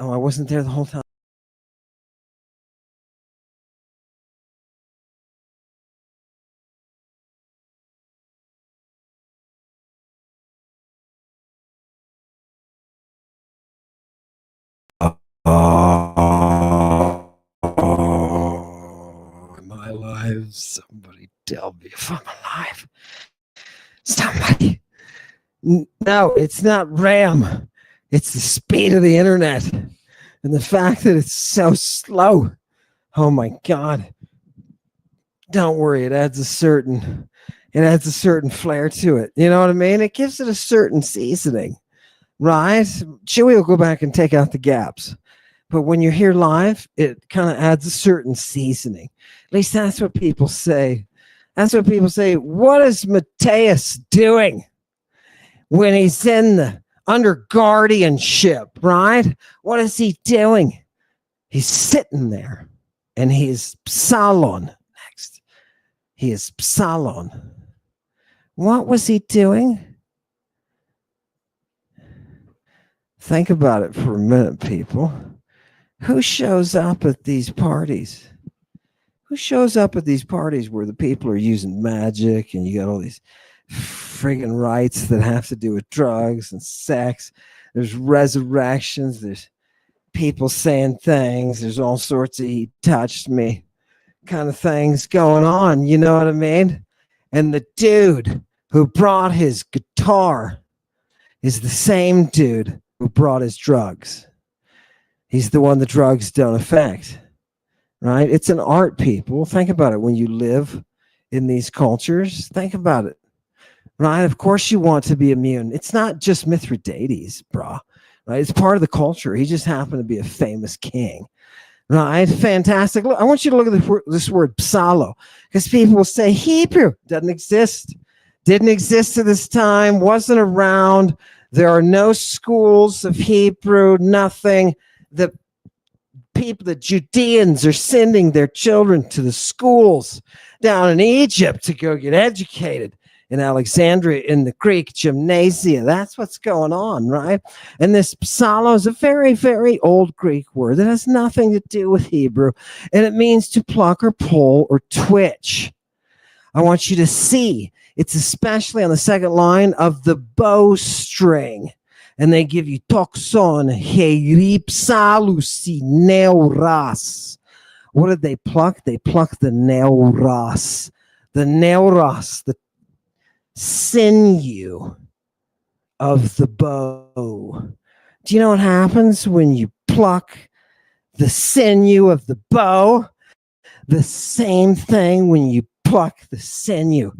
Oh, I wasn't there the whole time. Oh, am I alive? Somebody tell me if I'm alive. Somebody. No, it's not RAM. It's the speed of the internet and the fact that it's so slow. Oh my God. Don't worry, it adds a certain flair to it. You know what I mean? It gives it a certain seasoning, right? Chewy will go back and take out the gaps. But when you're here live, it kind of adds a certain seasoning. At least that's what people say. That's what people say. What is Matus doing when he's in the under guardianship, right? What is he doing? He's sitting there and he's Psalon next. He is Psalon. What was he doing? Think about it for a minute, people. Who shows up at these parties? Who shows up at these parties where the people are using magic and you got all these friggin' rites that have to do with drugs and sex? There's resurrections. There's people saying things. There's all sorts of he touched me kind of things going on. You know what I mean? And the dude who brought his guitar is the same dude who brought his drugs. He's the one the drugs don't affect, right? It's an art, people. Think about it. When you live in these cultures, think about it, right? Of course you want to be immune. It's not just Mithridates, brah, right? It's part of the culture. He just happened to be a famous king, right? Fantastic. Look, I want you to look at this word psalo, because people will say Hebrew doesn't exist. Didn't exist at this time, wasn't around. There are no schools of Hebrew, nothing. The people, the Judeans, are sending their children to the schools down in Egypt to go get educated in Alexandria in the Greek gymnasia. That's what's going on, right? And this psalo is a very, very old Greek word that has nothing to do with Hebrew, and it means to pluck or pull or twitch. I want you to see it's especially on the second line of the bowstring. And they give you toxon, heripsalusi, neuras. What did they pluck? They plucked the neuras. The neuras, the sinew of the bow. Do you know what happens when you pluck the sinew of the bow? The same thing when you pluck the sinew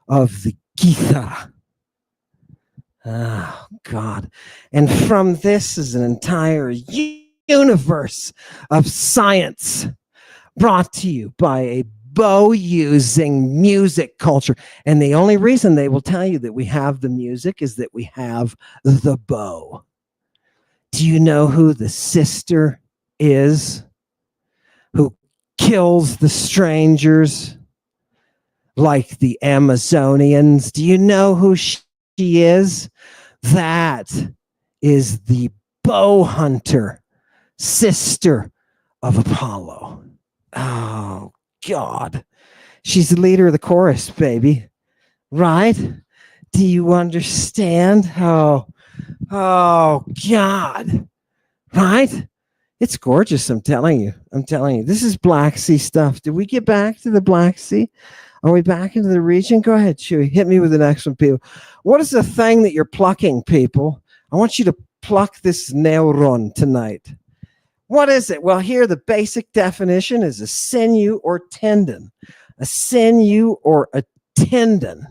of the guitar. Oh, God. And from this is an entire universe of science brought to you by a bow-using music culture. And the only reason they will tell you that we have the music is that we have the bow. Do you know who the sister is who kills the strangers like the Amazonians? Do you know who she is? That is the bow hunter, sister of Apollo. Oh, God. She's the leader of the chorus, baby. Right? Do you understand? Oh, God. Right? It's gorgeous, I'm telling you. I'm telling you. This is Black Sea stuff. Did we get back to the Black Sea? Are we back into the region? Go ahead, Chewy. Hit me with the next one, people. What is the thing that you're plucking, people? I want you to pluck this neuron tonight. What is it? Well, here the basic definition is a sinew or tendon. A sinew or a tendon.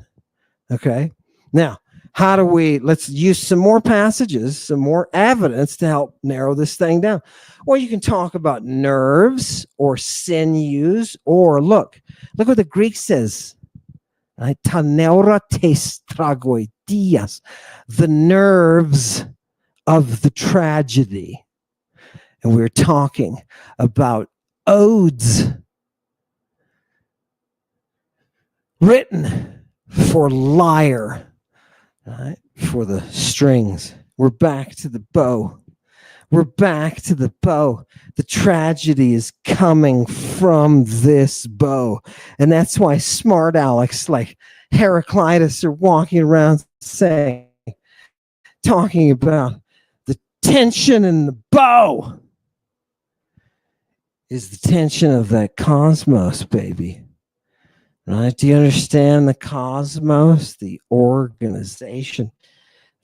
Okay? Now, how do we, let's use some more passages, some more evidence to help narrow this thing down. Well, you can talk about nerves or sinews, or look what the Greek says. Right? Ta neura tes tragoidias, the nerves of the tragedy. And we're talking about odes written for lyre. Right, for the strings. We're back to the bow. We're back to the bow. The tragedy is coming from this bow. And that's why smart Alex like Heraclitus are walking around saying, talking about the tension in the bow is the tension of that cosmos, baby. Right? Do you understand the cosmos, the organization?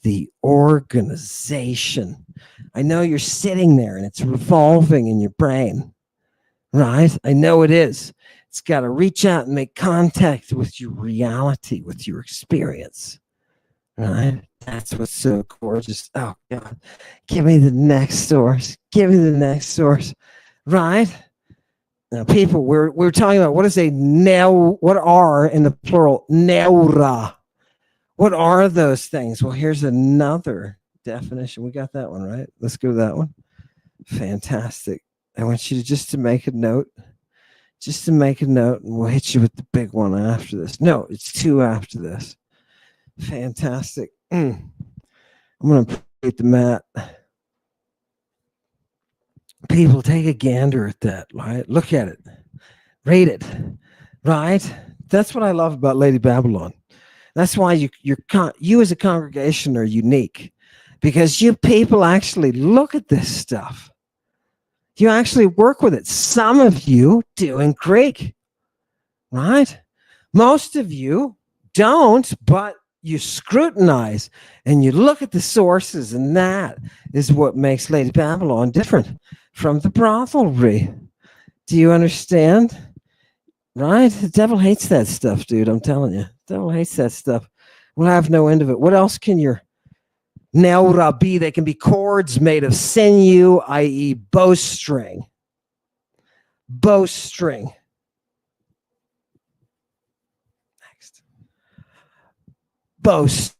The organization. I know you're sitting there and it's revolving in your brain, right? I know it is. It's got to reach out and make contact with your reality, with your experience, right? That's what's so gorgeous. Oh, God. Give me the next source. Give me the next source, right? Now, people, we're talking about what is a now, what are in the plural, neura. What are those things? Well, here's another definition. We got that one, right? Let's go to that one. Fantastic. I want you to just to make a note, and we'll hit you with the big one after this. No, it's two after this. Fantastic. I'm going to put the mat. People, take a gander at that, right? Look at it. Rate it, right? That's what I love about Lady Babylon. That's why you as a congregation are unique, because you people actually look at this stuff. You actually work with it. Some of you do in Greek, right? Most of you don't, but you scrutinize and you look at the sources, and that is what makes Lady Babylon different from the brothelry. Do you understand? Right? The devil hates that stuff, dude. I'm telling you. The devil hates that stuff. We'll have no end of it. What else can your neura be? They can be cords made of sinew, i.e. bowstring. Bowstring. Next. Bowstring.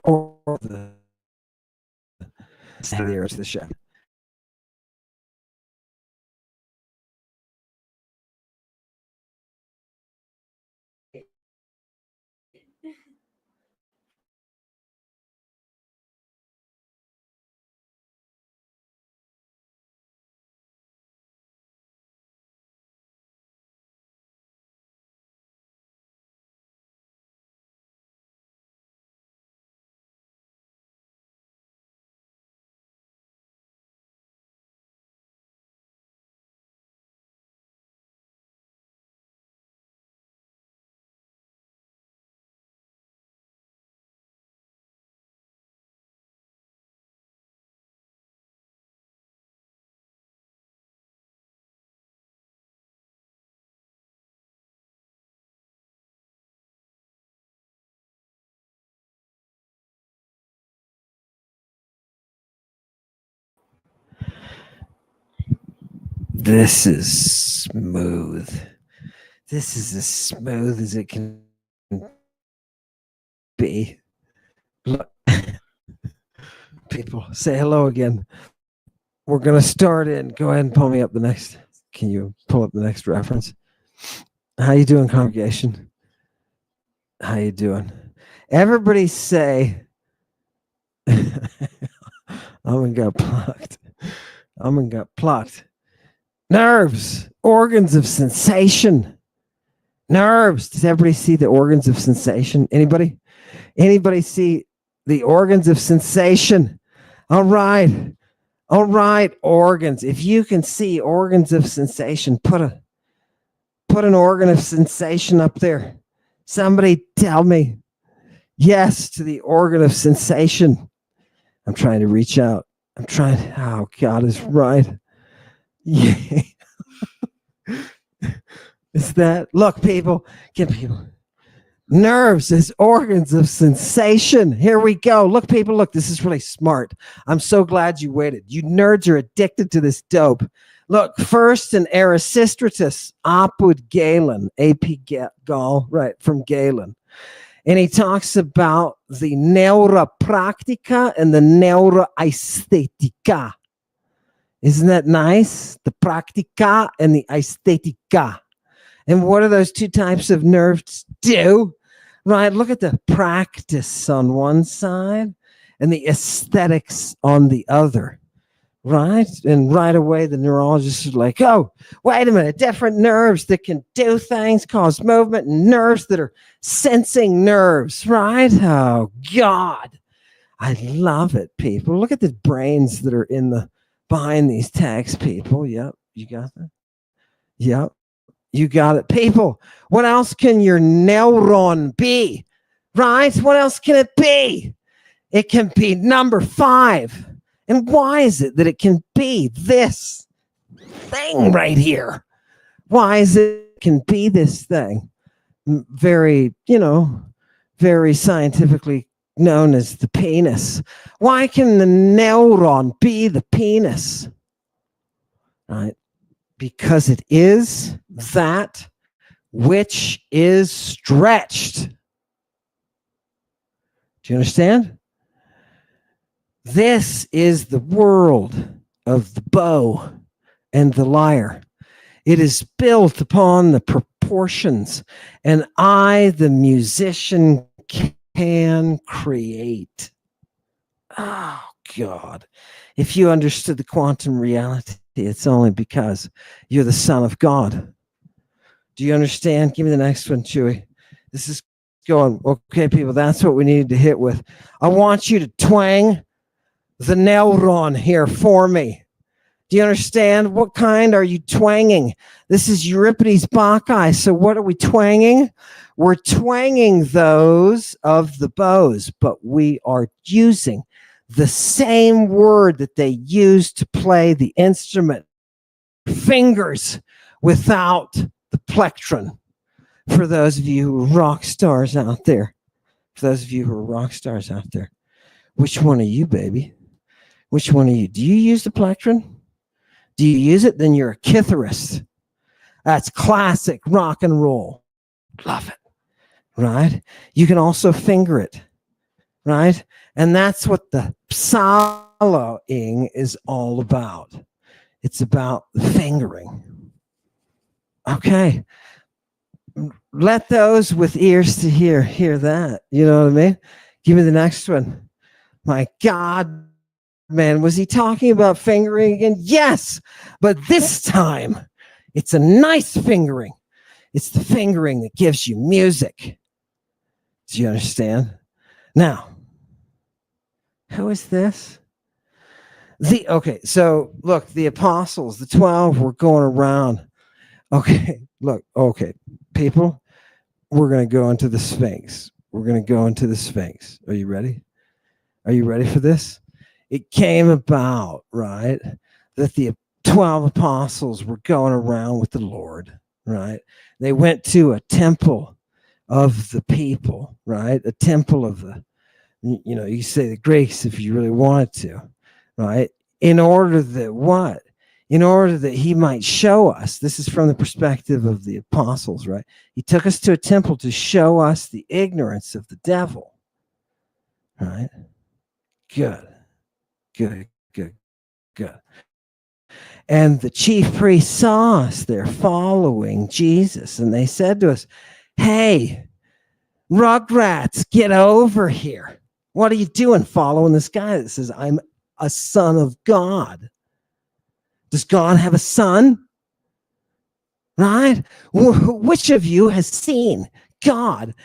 Or the ears of the show. This is smooth. This is as smooth as it can be. Look. People, say hello again. We're going to start in. Go ahead and pull me up the next. Can you pull up the next reference? How you doing, congregation? How you doing? Everybody say, Almond got plucked. Almond got plucked. Nerves, organs of sensation. Nerves. Does everybody see the organs of sensation? Anybody? Anybody see the organs of sensation? All right. All right, organs. If you can see organs of sensation, put an organ of sensation up there. Somebody tell me yes to the organ of sensation. I'm trying to reach out. I'm trying. Oh, God is right. Yeah. Is that, look, people, get people. Nerves as organs of sensation. Here we go. Look, people, look, this is really smart. I'm so glad you waited. You nerds are addicted to this dope. Look, first in Erasistratus, Apud Galen, A.P. Gall, right, from Galen. And he talks about the neura practica and the neura aesthetica. Isn't that nice? The practica and the aesthetica. And what do those two types of nerves do? Right? Look at the practice on one side and the aesthetics on the other. Right? And right away, the neurologist is like, oh, wait a minute, different nerves that can do things, cause movement, and nerves that are sensing nerves, right? Oh, God. I love it, people. Look at the brains that are behind these tags, people. Yep, you got that? Yep, you got it. People, what else can your neuron be? Right? What else can it be? It can be number 5. And why is it that it can be this thing right here? Why is it can be this thing? Very, very scientifically known as the penis. Why can the neuron be the penis? Right? Because it is that which is stretched. Do you understand? This is the world of the bow and the lyre. It is built upon the proportions, and I, the musician, can create. Oh, God. If you understood the quantum reality, it's only because you're the son of God. Do you understand? Give me the next one, Chewy. This is going, okay, people, that's what we needed to hit with. I want you to twang the neuron here for me. Do you understand? What kind are you twanging? This is Euripides Bacchae. So what are we twanging? We're twanging those of the bows, but we are using the same word that they use to play the instrument. Fingers without the plectron. For those of you who are rock stars out there. Which one are you, baby? Which one are you? Do you use the plectron? Do you use it? Then you're a kitharist. That's classic rock and roll. Love it. Right? You can also finger it. Right? And that's what the soloing is all about. It's about fingering. Okay. Let those with ears to hear that. You know what I mean? Give me the next one. My God. Man, was he talking about fingering again? Yes, but this time it's a nice fingering. It's the fingering that gives you music. Do you understand? Now, who is this? Okay, so look, the apostles, the 12 were going around. Okay, look, okay, people, we're going to go into the Sphinx. We're going to go into the Sphinx. Are you ready? Are you ready for this? It came about, right, that the 12 apostles were going around with the Lord, right? They went to a temple of the people, right? A temple of the, you say the Greeks if you really wanted to, right? In order that what? In order that he might show us, this is from the perspective of the apostles, right? He took us to a temple to show us the ignorance of the devil, right? Good. And the chief priests saw us there following Jesus, and they said to us, hey, rugrats, get over here. What are you doing following this guy that says, I'm a son of God? Does God have a son? Right? Which of you has seen God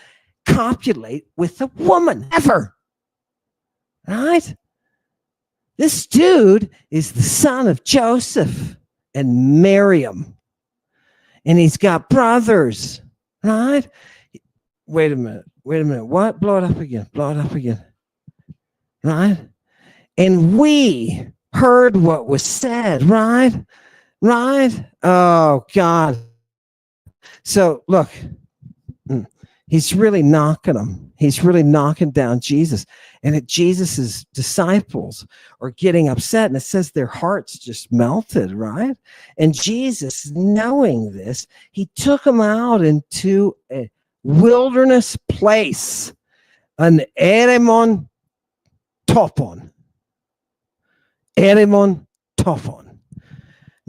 copulate with a woman ever? Right? This dude is the son of Joseph and Miriam. And he's got brothers, right? Wait a minute. What? Blow it up again. Right? And we heard what was said, right? Oh, God. So, look, he's really knocking them. He's really knocking down Jesus. And Jesus's disciples are getting upset. And it says their hearts just melted, right? And Jesus, knowing this, he took them out into a wilderness place, an Eremon Topon.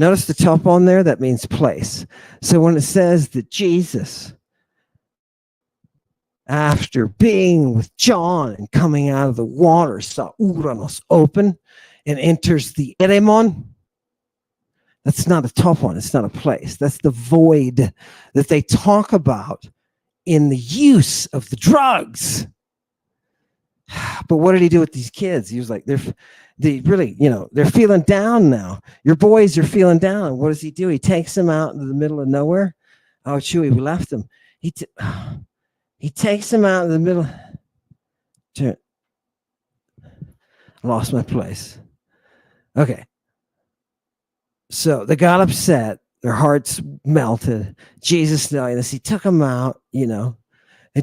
Notice the top on there, that means place. So when it says that Jesus, after being with John and coming out of the water, saw Uranos open and enters the eremon, that's not a top one, it's not a place. That's the void that they talk about in the use of the drugs. But what did he do with these kids? He was like, they really, they're feeling down now. Your boys are feeling down. What does he do? He takes them out into the middle of nowhere. Oh, Chewy, we left them. He takes them out in the middle. I lost my place. Okay. So they got upset. Their hearts melted. Jesus knowing this, he took them out, He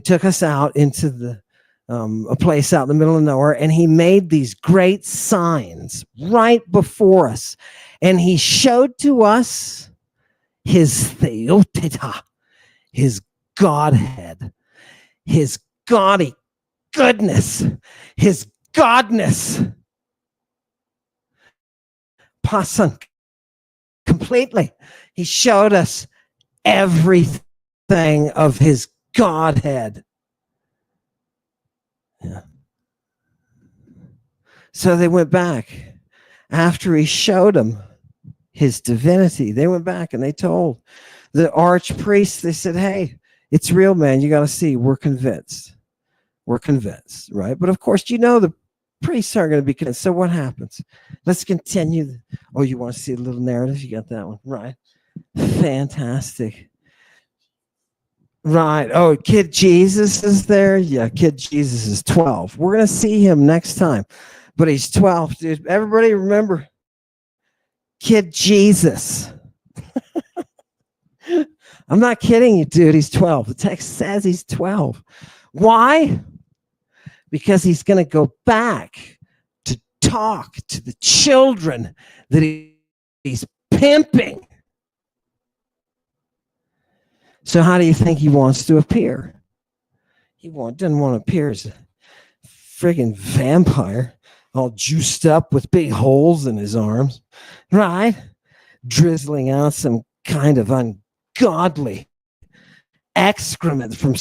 took us out into a place out in the middle of nowhere, and he made these great signs right before us. And he showed to us his theoteta, his Godhead, his gaudy goodness, his godness. Pasan completely. He showed us everything of his Godhead. Yeah. So they went back after he showed them his divinity. They went back and they told the archpriest, they said, hey, it's real, man. You got to see. We're convinced. We're convinced, right? But of course, the priests aren't going to be convinced. So what happens? Let's continue. Oh, you want to see a little narrative? You got that one, right? Fantastic. Right. Oh, Kid Jesus is there. Yeah, Kid Jesus is 12. We're going to see him next time, but he's 12, dude. Everybody remember Kid Jesus. I'm not kidding you, dude. He's 12. The text says he's 12. Why? Because he's going to go back to talk to the children that he's pimping. So how do you think he wants to appear? He doesn't want to appear as a friggin' vampire, all juiced up with big holes in his arms, right? Drizzling out some kind of ungodly excrement from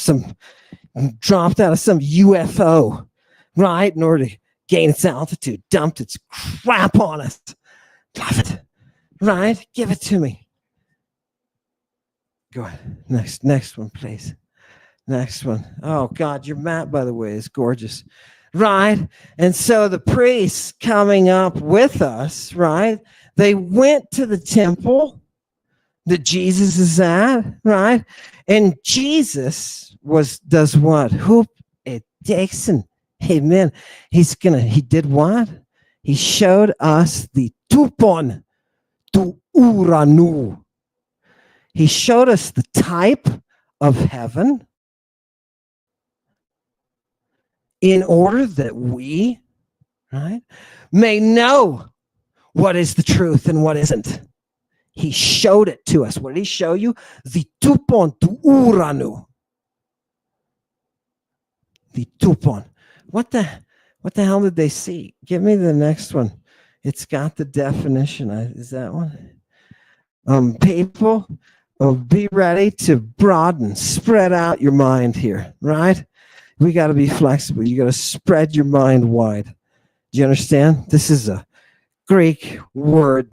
dropped out of some UFO, right? In order to gain its altitude, dumped its crap on us. Love it, right? Give it to me. Go ahead. Next one, please. Next one. Oh, God, your map, by the way, is gorgeous. Right? And so the priests coming up with us, right? They went to the temple that Jesus is at, right? And Jesus does what? Hoop it takes and amen. He did what? He showed us the tupon tu uranu. He showed us the type of heaven in order that we, right, may know what is the truth and what isn't. He showed it to us. What did he show you? The tupon tu uranu. The tupon. What the hell did they see? Give me the next one. It's got the definition. Is that one? People, be ready to broaden, spread out your mind here, right? We got to be flexible. You got to spread your mind wide. Do you understand? This is a Greek word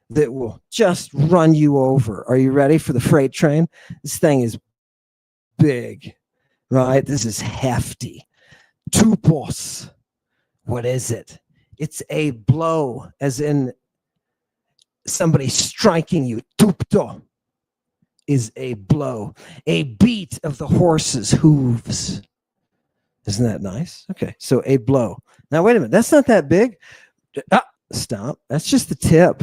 that will just run you over. Are you ready for the freight train? This thing is big, right? This is hefty. Tupos. What is it? It's a blow, as in somebody striking you. Tupto is a blow, a beat of the horse's hooves. Isn't that nice? Okay, so a blow. Now, wait a minute. That's not that big. Stop. That's just the tip.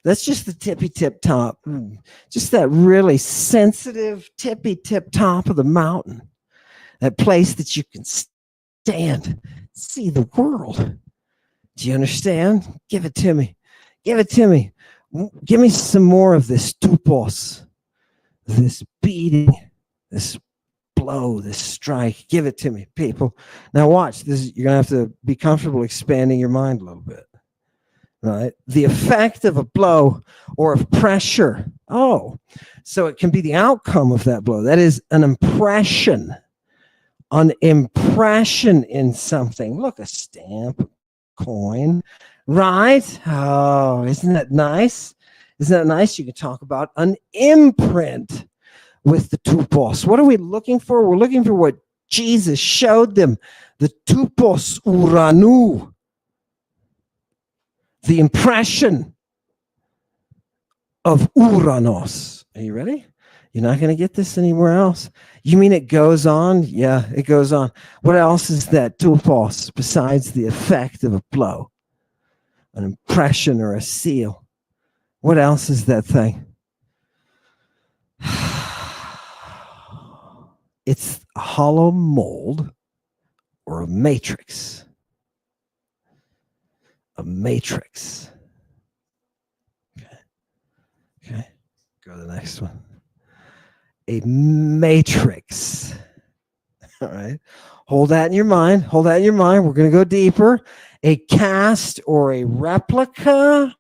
That's just the tippy tip top. Just that really sensitive tippy tip top of the mountain. That place that you can stand, see the world. Do you understand? Give it to me. Give it to me. Give me some more of this tupos. This beating, this blow, this strike. Give it to me, people. Now watch this. You're gonna have to be comfortable expanding your mind a little bit. right? The effect of a blow or of pressure. Oh, so it can be the outcome of that blow. That is an impression in something. Look, a stamp, coin, right? Oh, isn't that nice? Isn't that nice? You can talk about an imprint with the tupos. What are we looking for? We're looking for what Jesus showed them, the tupos uranu, the impression of Uranos. Are you ready? You're not going to get this anywhere else. You mean it goes on? Yeah, it goes on. What else is that tupos besides the effect of a blow, an impression or a seal? What else is that thing? It's a hollow mold or a matrix. A matrix. Okay. Go to the next one. A matrix. All right. Hold that in your mind. Hold that in your mind. We're going to go deeper. A cast or a replica.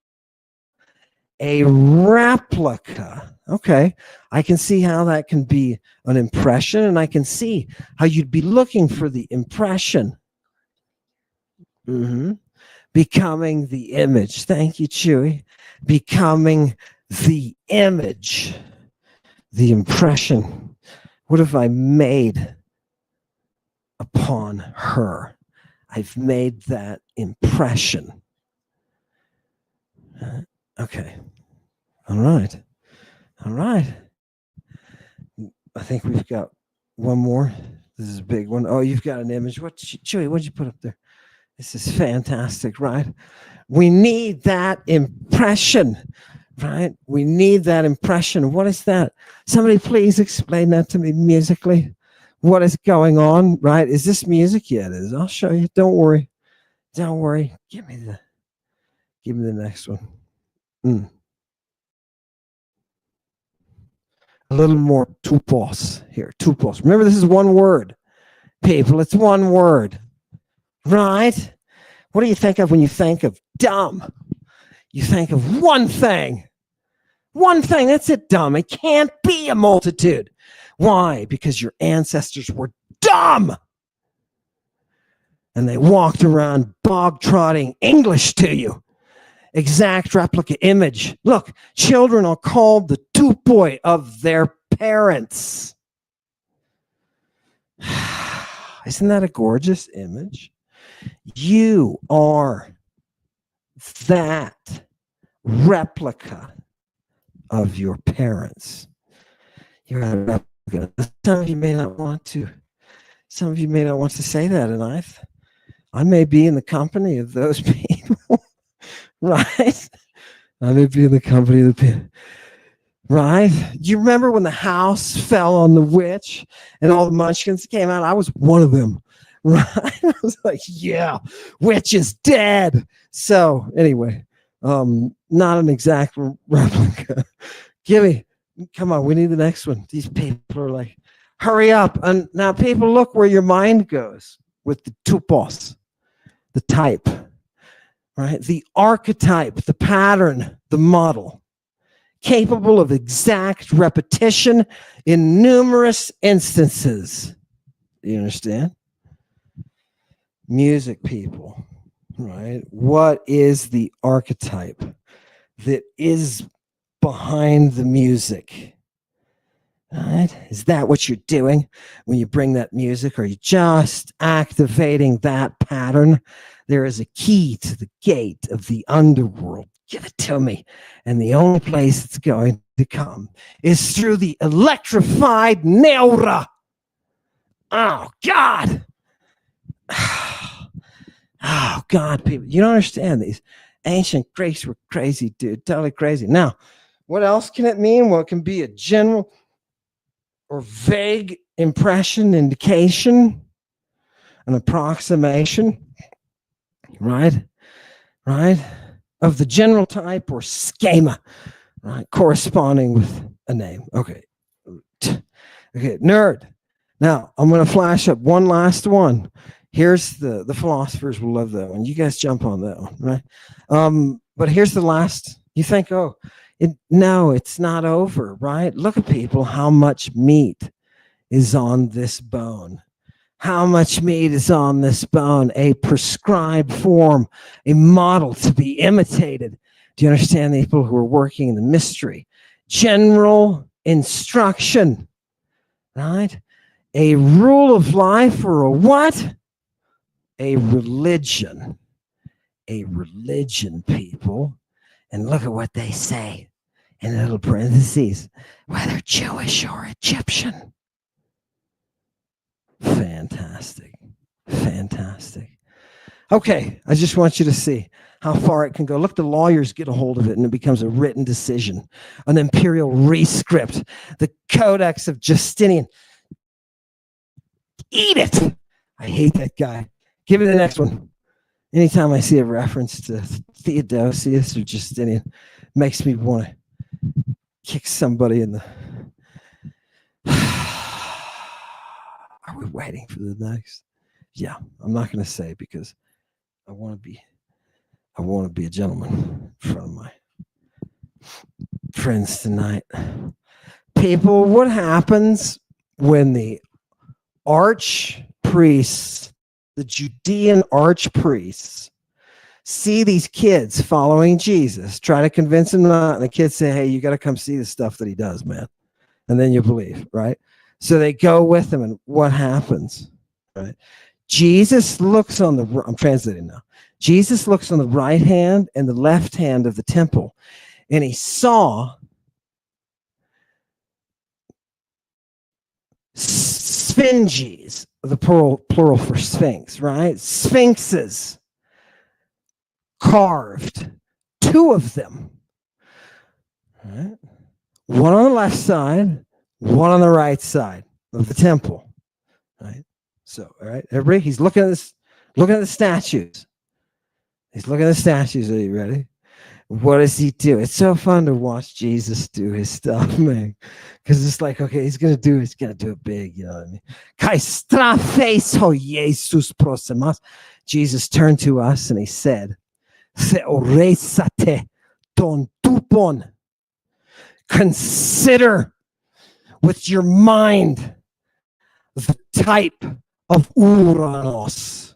A replica. Okay. I can see how that can be an impression, and I can see how you'd be looking for the impression. Becoming the image. Thank you, Chewy. Becoming the image. The impression. What have I made upon her? I've made that impression. Okay. All right. All right. I think we've got one more. This is a big one. Oh, you've got an image. Chewy, what'd you put up there? This is fantastic, right? We need that impression, right? We need that impression. What is that? Somebody please explain that to me musically. What is going on, right? Is this music? Yeah, it is. I'll show you. Don't worry. Don't worry. Give me the next one. A little more tupos here. Tupos. Remember, this is one word. People, it's one word. Right? What do you think of when you think of dumb? You think of one thing. One thing, that's it, dumb. It can't be a multitude. Why? Because your ancestors were dumb. And they walked around bog-trotting English to you. Exact replica image. Look, children are called the tupoi of their parents. Isn't that a gorgeous image? You are that replica of your parents. You're a replica. Some of you may not want to say that, and I may be in the company of those people, right? I may be in the company of the people. Right? Do you remember when the house fell on the witch and all the munchkins came out? I was one of them. Right? I was like, yeah, witch is dead. So anyway, not an exact replica. Come on, we need the next one. These people are like, hurry up. And now people, look where your mind goes with the tupos, the type, right? The archetype, the pattern, the model, capable of exact repetition in numerous instances. Do you understand? Music, people, right? What is the archetype that is behind the music? Right? Is that what you're doing when you bring that music? Or are you just activating that pattern? There is a key to the gate of the underworld. Give it to me. And the only place it's going to come is through the electrified neura. Oh, God. Oh, God, people. You don't understand. These ancient Greeks were crazy, dude. Totally crazy. Now, what else can it mean? Well, it can be a general or vague impression, indication, an approximation, right? Of the general type or schema, right? Corresponding with a name. Okay, nerd. Now, I'm going to flash up one last one. Here's the philosophers will love that one. You guys jump on that one, right? But here's the last. You think, oh, no, it's not over, right? Look at people, how much meat is on this bone. How much meat is on this bone? A prescribed form, a model to be imitated. Do you understand the people who are working in the mystery? General instruction, right? A rule of life or a what? A religion. A religion, people. And look at what they say in little parentheses, whether Jewish or Egyptian. Fantastic. Fantastic. Okay, I just want you to see how far it can go. Look, the lawyers get a hold of it and it becomes a written decision, an imperial rescript, the Codex of Justinian. Eat it. I hate that guy. Give me the next one. Anytime I see a reference to Theodosius or Justinian, it makes me want to kick somebody in the... Are we waiting for the next? Yeah, I'm not going to say because I want to be a gentleman in front of my friends tonight. People, what happens when the archpriests, the Judean archpriests, see these kids following Jesus, try to convince them not, and the kids say, hey, you got to come see the stuff that he does, man. And then you believe, right? So they go with him, and what happens, right? Jesus looks on the, I'm translating now. Jesus looks on the right hand and the left hand of the temple, and he saw sphinges, the plural for sphinx, right? Sphinxes carved, two of them, right? One on the left side, one on the right side of the temple, right? So, all right, everybody, he's looking at this, looking at the statues. He's looking at the statues. Are you ready? What does he do? It's so fun to watch Jesus do his stuff, man. Because it's like, okay, he's gonna do it big, you know what I mean? Kai strafeis Jesus prosemas. Jesus turned to us and he said, Theoresate ton tupon. Consider with your mind the type of Uranos.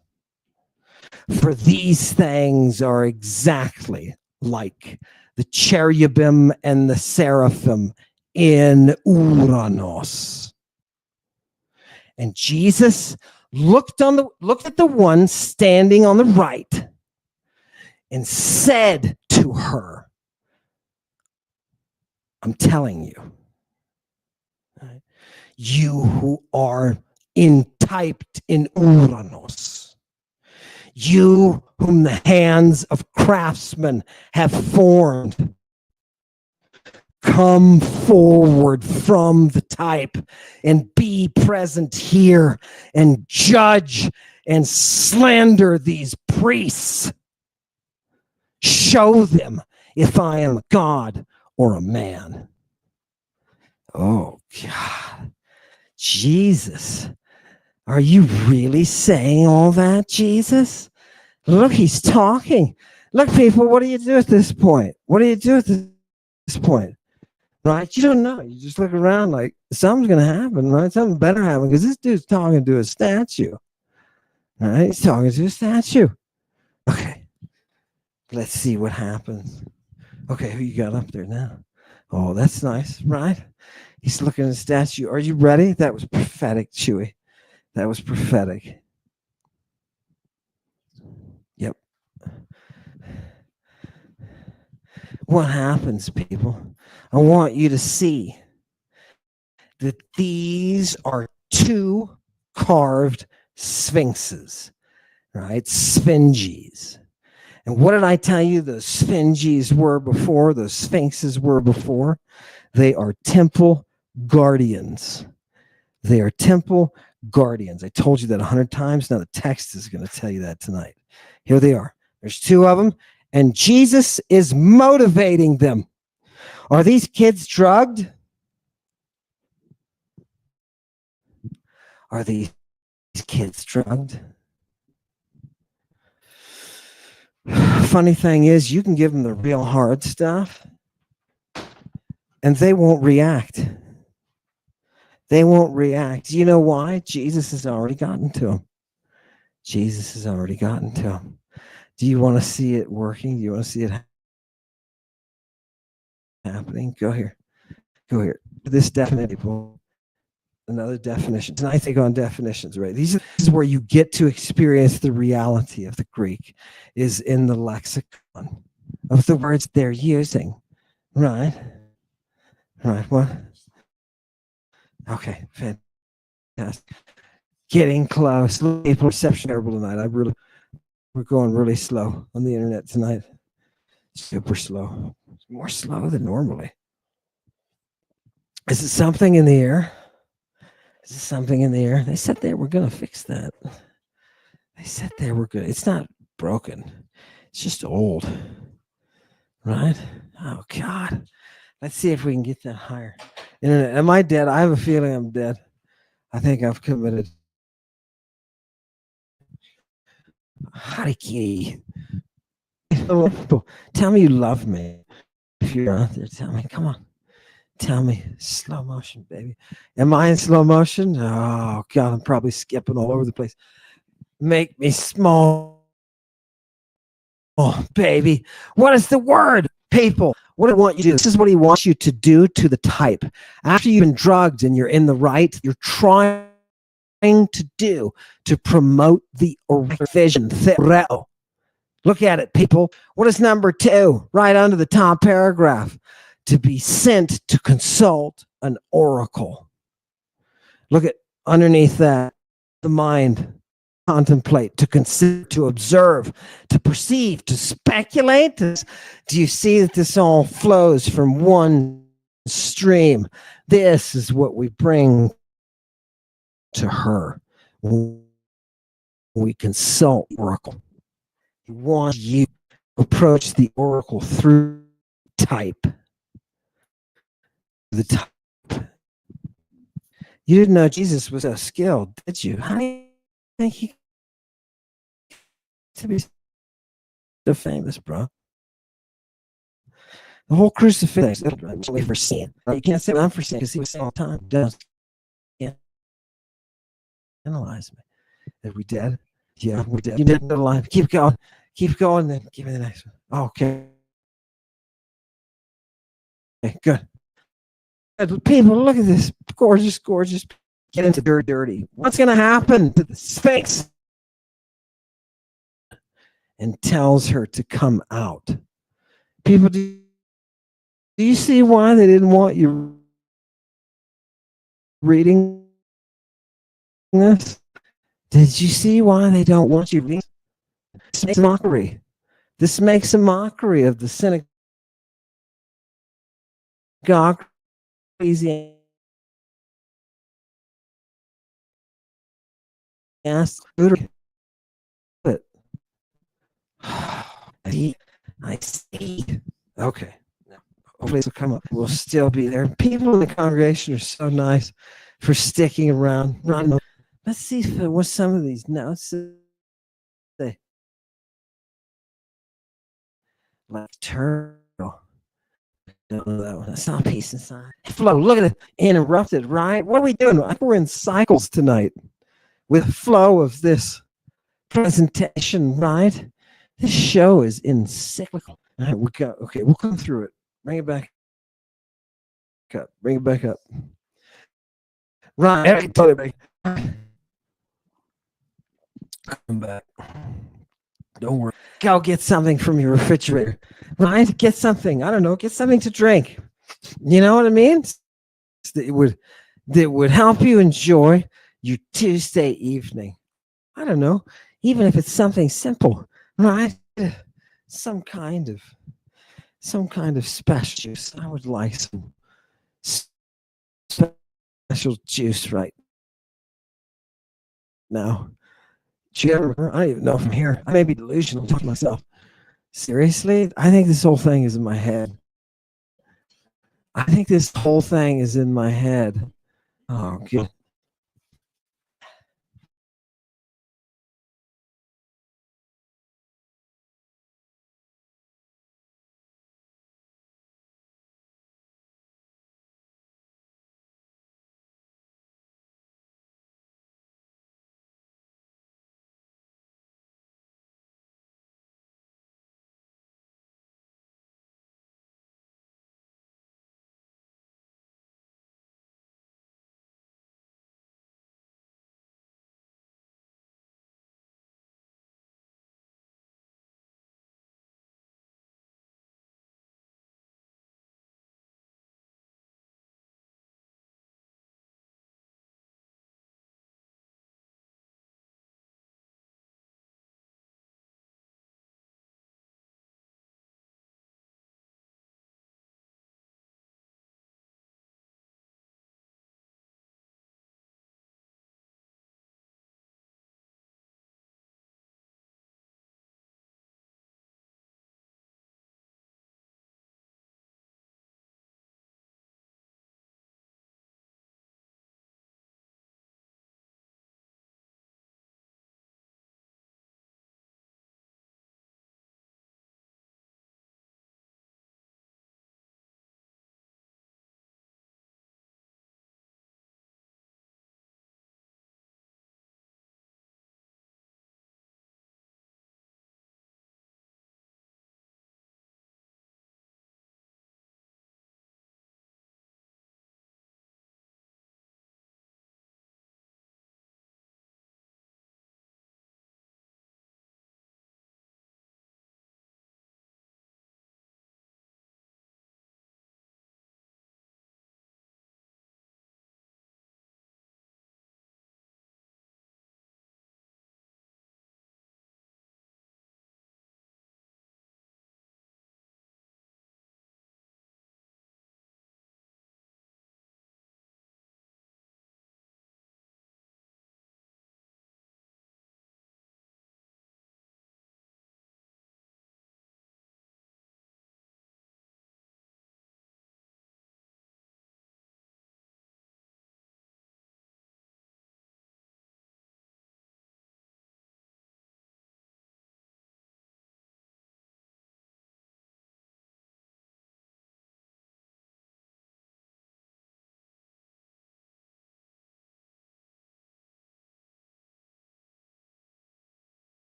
For these things are exactly like the cherubim and the seraphim in Uranos. And Jesus looked at the one standing on the right and said to her, I'm telling you, you who are entyped in Uranos, you whom the hands of craftsmen have formed, come forward from the type and be present here and judge and slander these priests. Show them if I am a God or a man. Oh, God. Jesus. Are you really saying all that, Jesus? Look, he's talking. Look, people, what do you do at this point? What do you do at this point? Right? You don't know. You just look around like something's going to happen, right? Something better happen because this dude's talking to a statue. All right? He's talking to a statue. Okay. Let's see what happens. Okay, who you got up there now? Oh, that's nice, right? He's looking at the statue. Are you ready? That was prophetic, Chewy. That was prophetic. Yep. What happens, people? I want you to see that these are two carved sphinxes, right? Sphinges. And what did I tell you the sphinges were before? The sphinxes were before? They are temple guardians. They are temple guardians. I told you that 100 times. Now the text is going to tell you that tonight. Here they are. There's two of them, and Jesus is motivating them. Are these kids drugged? Are these kids drugged? funny thing is, you can give them the real hard stuff and they won't react. They won't react. You know why? Jesus has already gotten to them. Jesus has already gotten to them. Do you want to see it working? Do you want to see it happening? Go here. Go here. This definition. Another definition. And I think on definitions, right? This is where you get to experience the reality of the Greek, is in the lexicon of the words they're using. Right? Right. What? Okay. Fantastic. Getting close. People reception terrible tonight. We're going really slow on the internet tonight. Super slow. It's more slow than normally. Is it something in the air? Is it something in the air? They said they were going to fix that. They said they were good. It's not broken. It's just old. Right? Oh, God. Let's see if we can get that higher. Internet. Am I dead? I have a feeling I'm dead. I think I've committed. Howdy, kitty. Tell me you love me. If you're out there, tell me. Come on. Tell me. Slow motion, baby. Am I in slow motion? Oh, God, I'm probably skipping all over the place. Make me small. Oh, baby. What is the word? People. What do I want you to do? This is what he wants you to do to the type. After you've been drugged and you're in the right, you're trying to do to promote the vision. Look at it, people. What is number 2? Right under the top paragraph. To be sent to consult an oracle. Look at underneath that. The mind. Contemplate, to consider, to observe, to perceive, to speculate. Do you see that this all flows from one stream? This is what we bring to her. We consult oracle. We want you to approach the oracle through type. The type. You didn't know Jesus was so skilled, did you? How do you think he to be so famous, bro? The whole crucifix is for sin. You can't say I'm for sin because he was saying all the time. Don't analyze me. Are we dead? Yeah, we're dead. You're dead alive. Keep going. Keep going, then give me the next one. Okay. Okay, good. People, look at this. Gorgeous, gorgeous. Get into dirty. What's going to happen to the Sphinx? And tells her to come out. People, do you see why they didn't want you reading this? Did you see why they don't want you reading? This makes a mockery. This makes a mockery of the synagogue. Yes, I see. Okay. Hopefully this will come up. We'll still be there. People in the congregation are so nice for sticking around. Let's see if there was some of these notes. Like turtle. Don't know that one. That's not peace inside. Flow. Look at it. Interrupted, right? What are we doing? We're in cycles tonight with flow of this presentation, right? This show is encyclical. All right, we'll come through it. Bring it back up. Bring it back up. Right. Come back. Don't worry. Go get something from your refrigerator. Right? Get something. I don't know. Get something to drink. You know what I mean? That would help you enjoy your Tuesday evening. I don't know. Even if it's something simple, right? Some kind of special juice. I would like some special juice right now. I don't even know if I'm here. I may be delusional to myself. Seriously? I think this whole thing is in my head. I think this whole thing is in my head. Oh, good.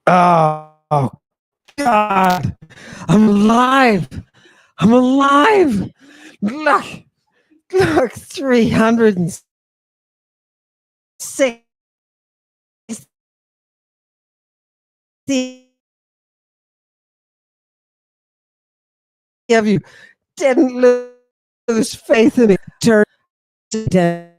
Oh God, I'm alive. I'm alive. Look, 360 of you didn't lose faith in me. Turn to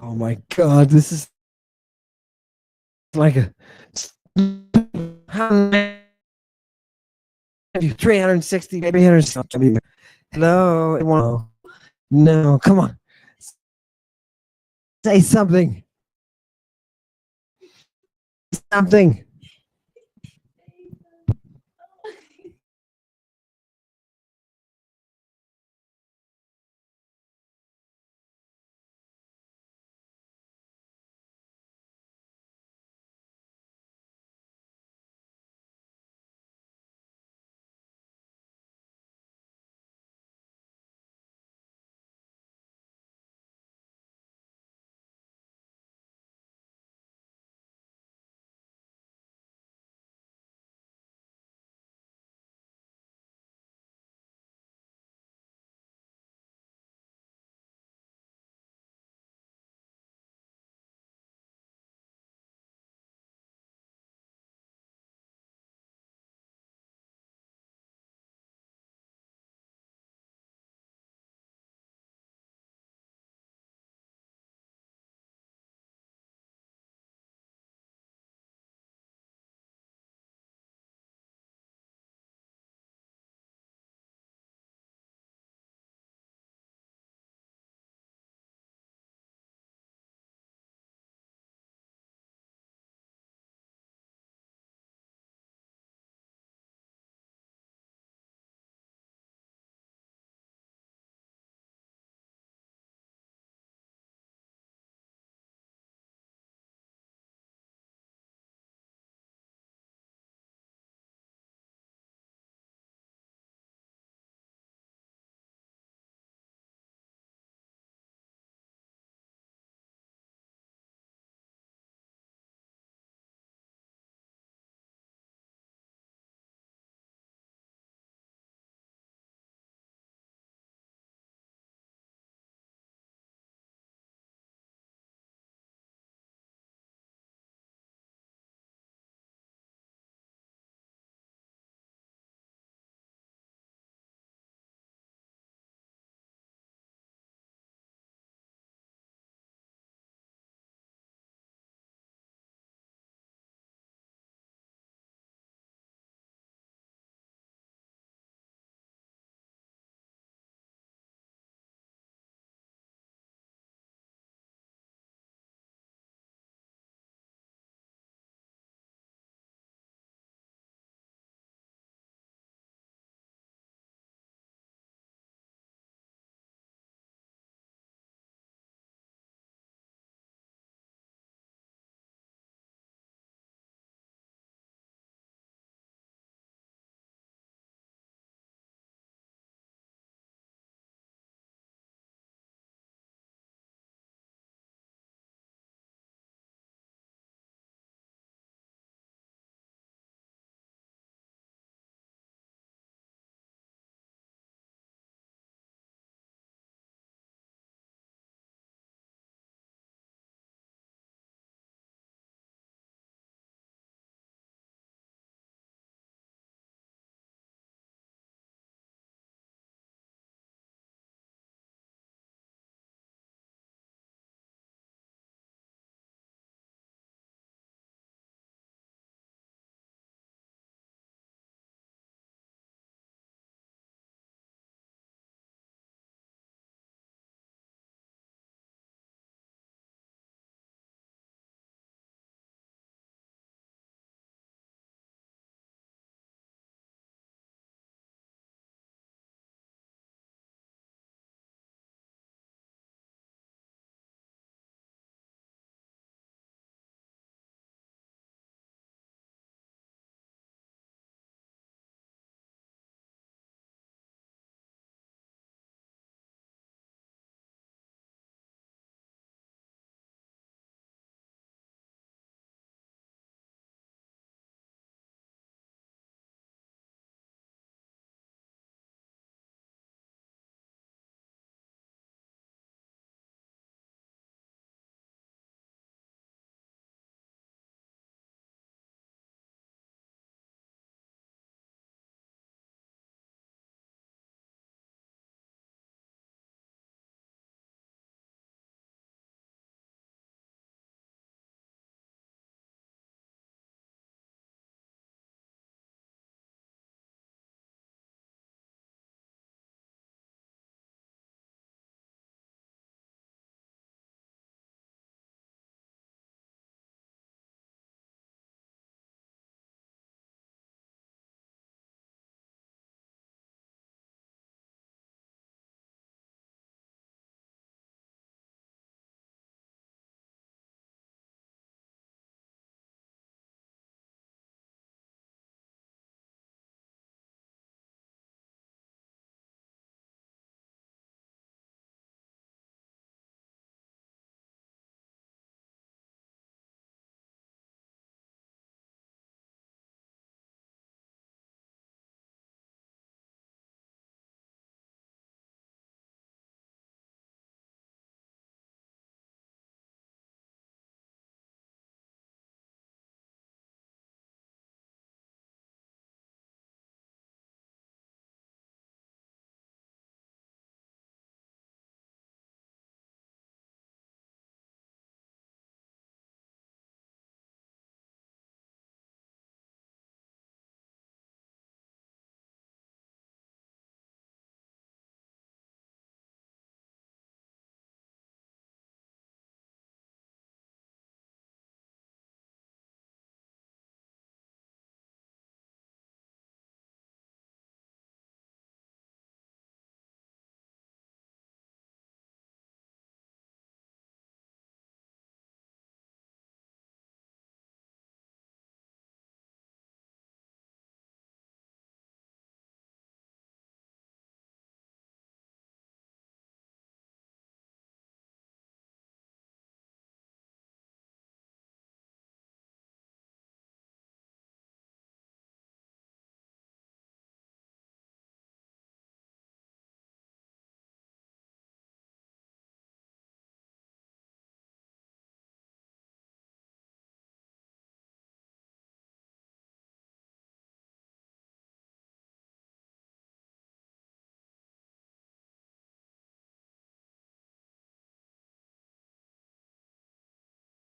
oh my God, this is like a 360, maybe 160. Hello, no, come on, say something.